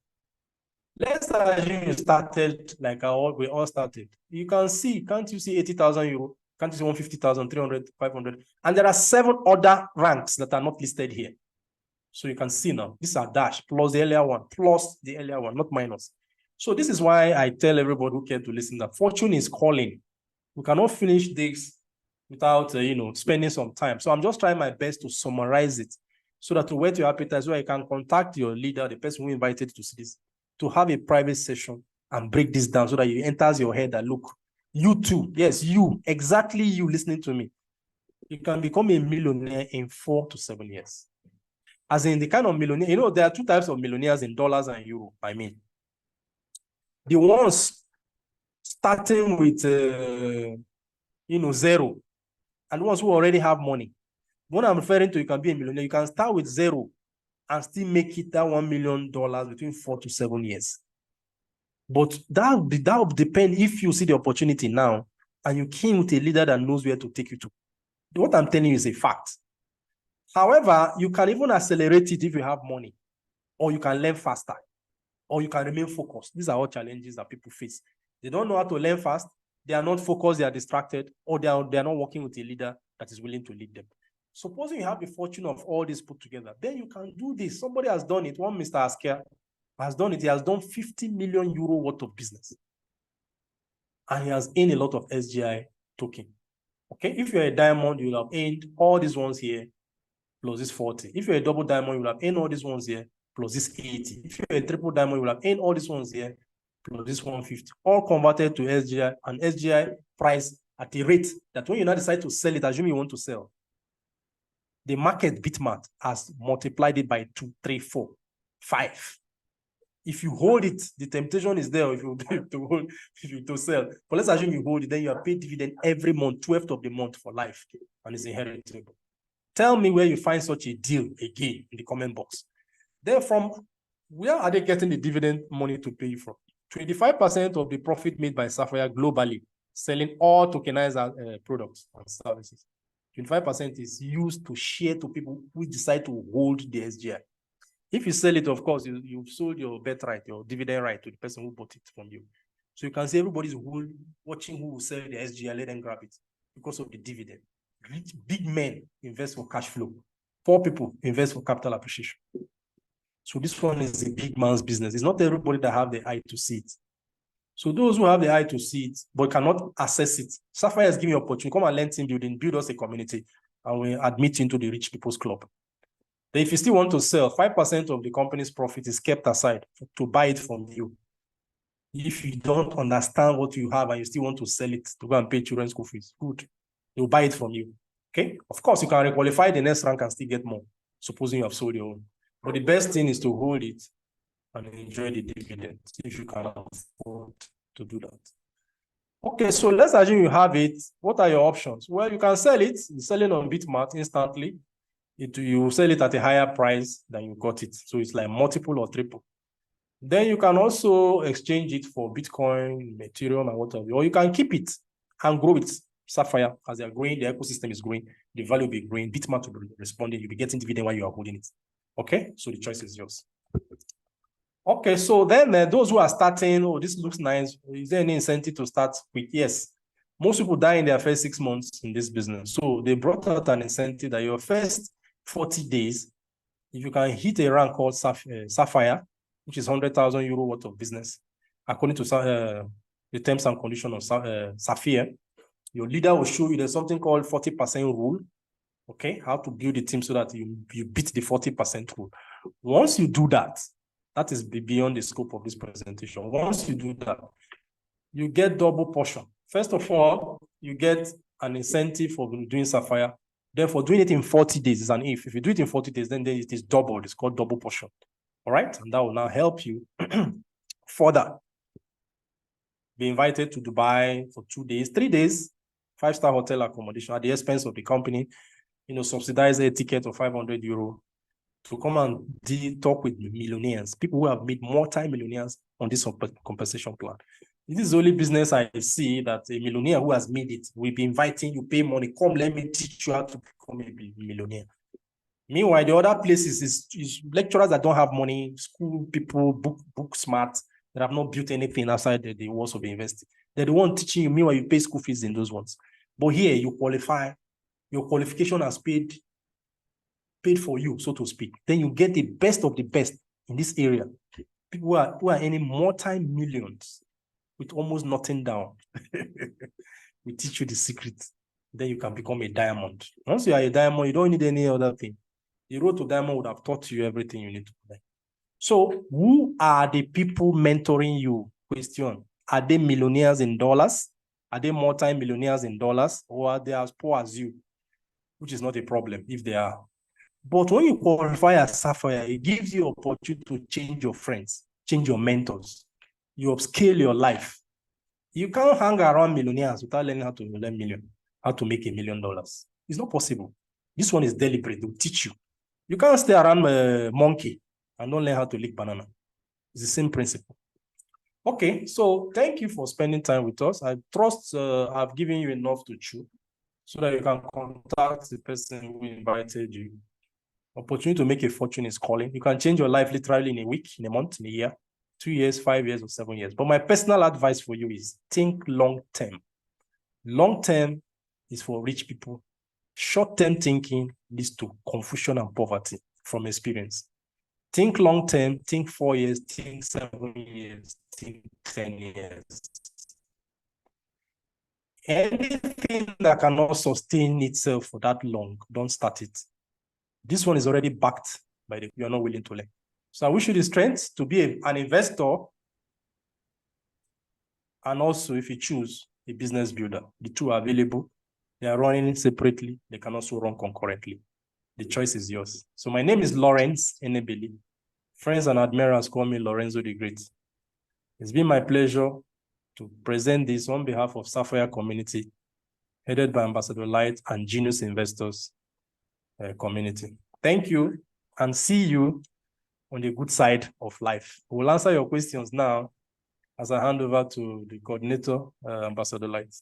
Speaker 2: Let's assume you started like we all started. You can see, can't you see 80,000 euro? Can't you see 150,000, 300, 500? And there are 7 other ranks that are not listed here. So you can see now, these are dash plus the earlier one, not minus. So this is why I tell everybody who care to listen that fortune is calling. We cannot finish this without, spending some time. So I'm just trying my best to summarize it so that to whet your appetite, so you can contact your leader, the person who invited you to see this, to have a private session and break this down so that it enters your head that, look, you too, yes, you, exactly you listening to me, you can become a millionaire in 4 to 7 years. As in the kind of millionaire, there are 2 types of millionaires in dollars and euro, I mean. The ones starting with, zero, and the ones who already have money. What I'm referring to, you can be a millionaire, you can start with 0 and still make it that $1 million between 4 to 7 years. But that will depend if you see the opportunity now and you came with a leader that knows where to take you to. What I'm telling you is a fact. However, you can even accelerate it if you have money, or you can learn faster, or you can remain focused. These are all challenges that people face. They don't know how to learn fast, they are not focused, they are distracted, or they are not working with a leader that is willing to lead them. Supposing you have the fortune of all this put together, then you can do this. Somebody has done it. One Mr. Asker has done it. He has done 50 million euro worth of business. And he has earned a lot of SGI token. Okay, if you're a diamond, you'll have earned all these ones here, plus this 40. If you're a double diamond, you'll have earned all these ones here, plus this 80. If you're a triple diamond, you'll have earned all these ones here, plus this 150. All converted to SGI, and SGI price at a rate that when you now decide to sell it, assume you want to sell, the market Bitmart has multiplied it by 2, 3, 4, 5. If you hold it, the temptation is there if you to hold, if you to sell. But let's assume you hold it, then you are paid dividend every month, 12th of the month for life, and it's inheritable. Tell me where you find such a deal again in the comment box. Then from where are they getting the dividend money to pay you from? 25% of the profit made by Safir globally, selling all tokenized products and services. 25% is used to share to people who decide to hold the SGI. If you sell it, of course, you've sold your birthright, your dividend right to the person who bought it from you. So you can see everybody's watching who will sell the SGI, let them grab it because of the dividend. Rich, big men invest for cash flow. Poor people invest for capital appreciation. So this one is a big man's business. It's not everybody that have the eye to see it. So those who have the eye to see it, but cannot access it, Safir is giving you opportunity. Come and learn team building, build us a community, and we admit you into the rich people's club. Then if you still want to sell, 5% of the company's profit is kept aside to buy it from you. If you don't understand what you have and you still want to sell it to go and pay children's school fees, good. They'll buy it from you. Okay? Of course, you can requalify the next rank and still get more, supposing you have sold your own. But the best thing is to hold it and enjoy the dividends if you can afford to do that. Okay, so let's assume you have it. What are your options? Well, you can sell it. You're selling on Bitmart instantly. You sell it at a higher price than you got it. So it's like multiple or triple. Then you can also exchange it for Bitcoin, Ethereum, and whatever. Or you can keep it and grow it. Safir, as they are growing, the ecosystem is growing, the value will be growing, Bitmart will be responding, you'll be getting dividend while you are holding it. Okay, so the choice is yours. Okay, so then those who are starting, oh, this looks nice. Is there any incentive to start quick? Yes. Most people die in their first 6 months in this business. So they brought out an incentive that your first 40 days, if you can hit a rank called Safir, which is 100,000 euro worth of business, according to the terms and conditions of Safir, your leader will show you there's something called 40% rule. Okay, how to build the team so that you beat the 40% rule. Once you do that, that is beyond the scope of this presentation. Once you do that, you get double portion. First of all, you get an incentive for doing Safir. Then for doing it in 40 days, it's an if. If you do it in 40 days, then it is doubled. It's called double portion. All right? And that will now help you further. Be invited to Dubai for 2 days, 3 days, 5-star hotel accommodation at the expense of the company, subsidize a ticket of 500 euro to come and talk with millionaires, people who have made multi-millionaires on this compensation plan. This is the only business I see that a millionaire who has made it will be inviting you, pay money, come, let me teach you how to become a millionaire. Meanwhile, the other places is lecturers that don't have money, school people, book smart, that have not built anything outside the walls of the university. They're the one teaching you. Meanwhile, you pay school fees in those ones. But here, you qualify. Your qualification has paid for you, so to speak. Then you get the best of the best in this area. People who are earning multi-millions with almost nothing down. We teach you the secret. Then you can become a diamond. Once you are a diamond, you don't need any other thing. The road to diamond would have taught you everything you need to learn. So who are the people mentoring you? Question. Are they millionaires in dollars? Are they multi-millionaires in dollars? Or are they as poor as you? Which is not a problem if they are. But when you qualify as Safir, it gives you opportunity to change your friends, change your mentors. You upscale your life. You can't hang around millionaires without learning how to make $1 million. It's not possible. This one is deliberate. They'll teach you. You can't stay around a monkey and don't learn how to lick banana. It's the same principle. Okay, so thank you for spending time with us. I trust I've given you enough to chew so that you can contact the person who invited you. Opportunity to make a fortune is calling. You can change your life literally in a week, in a month, in a year, 2 years, 5 years, or 7 years. But my personal advice for you is think long-term. Long-term is for rich people. Short-term thinking leads to confusion and poverty from experience. Think long-term, think 4 years, think 7 years, think 10 years. Anything that cannot sustain itself for that long, don't start it. This one is already backed by you're not willing to learn. So I wish you the strength to be an investor and also, if you choose, a business builder. The two are available. They are running separately. They can also run concurrently. The choice is yours. So my name is Lorenzo Enebeli. Friends and admirers call me Lorenzo the Great. It's been my pleasure to present this on behalf of Safir community, headed by Ambassador Light and Genius Investors community. Thank you, and see you on the good side of life. We'll answer your questions now as I hand over to the coordinator, Ambassador Light.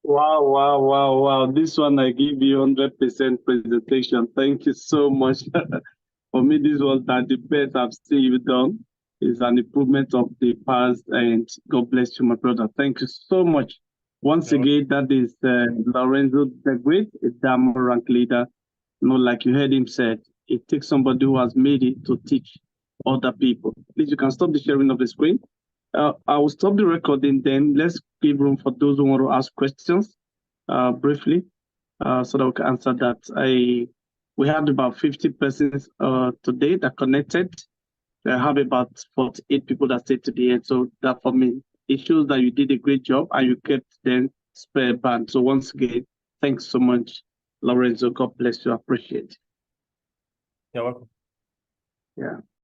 Speaker 1: Wow. This one I give you 100% presentation. Thank you so much. For me, this was the best I've seen you done. It's an improvement of the past, and God bless you, my brother. Thank you so much. Once again, that is Lorenzo the Great, a Diamond rank leader. Like you heard him said, it takes somebody who has made it to teach other people. Please, you can stop the sharing of the screen. I will stop the recording, then let's give room for those who want to ask questions briefly so that we can answer that. We had about 50 persons today that connected. I have about 48 people that stayed to the end. So that for me, it shows that you did a great job and you kept them spare band. So once again, thanks so much, Lorenzo. God bless you. I appreciate it.
Speaker 2: You're welcome.
Speaker 1: Yeah.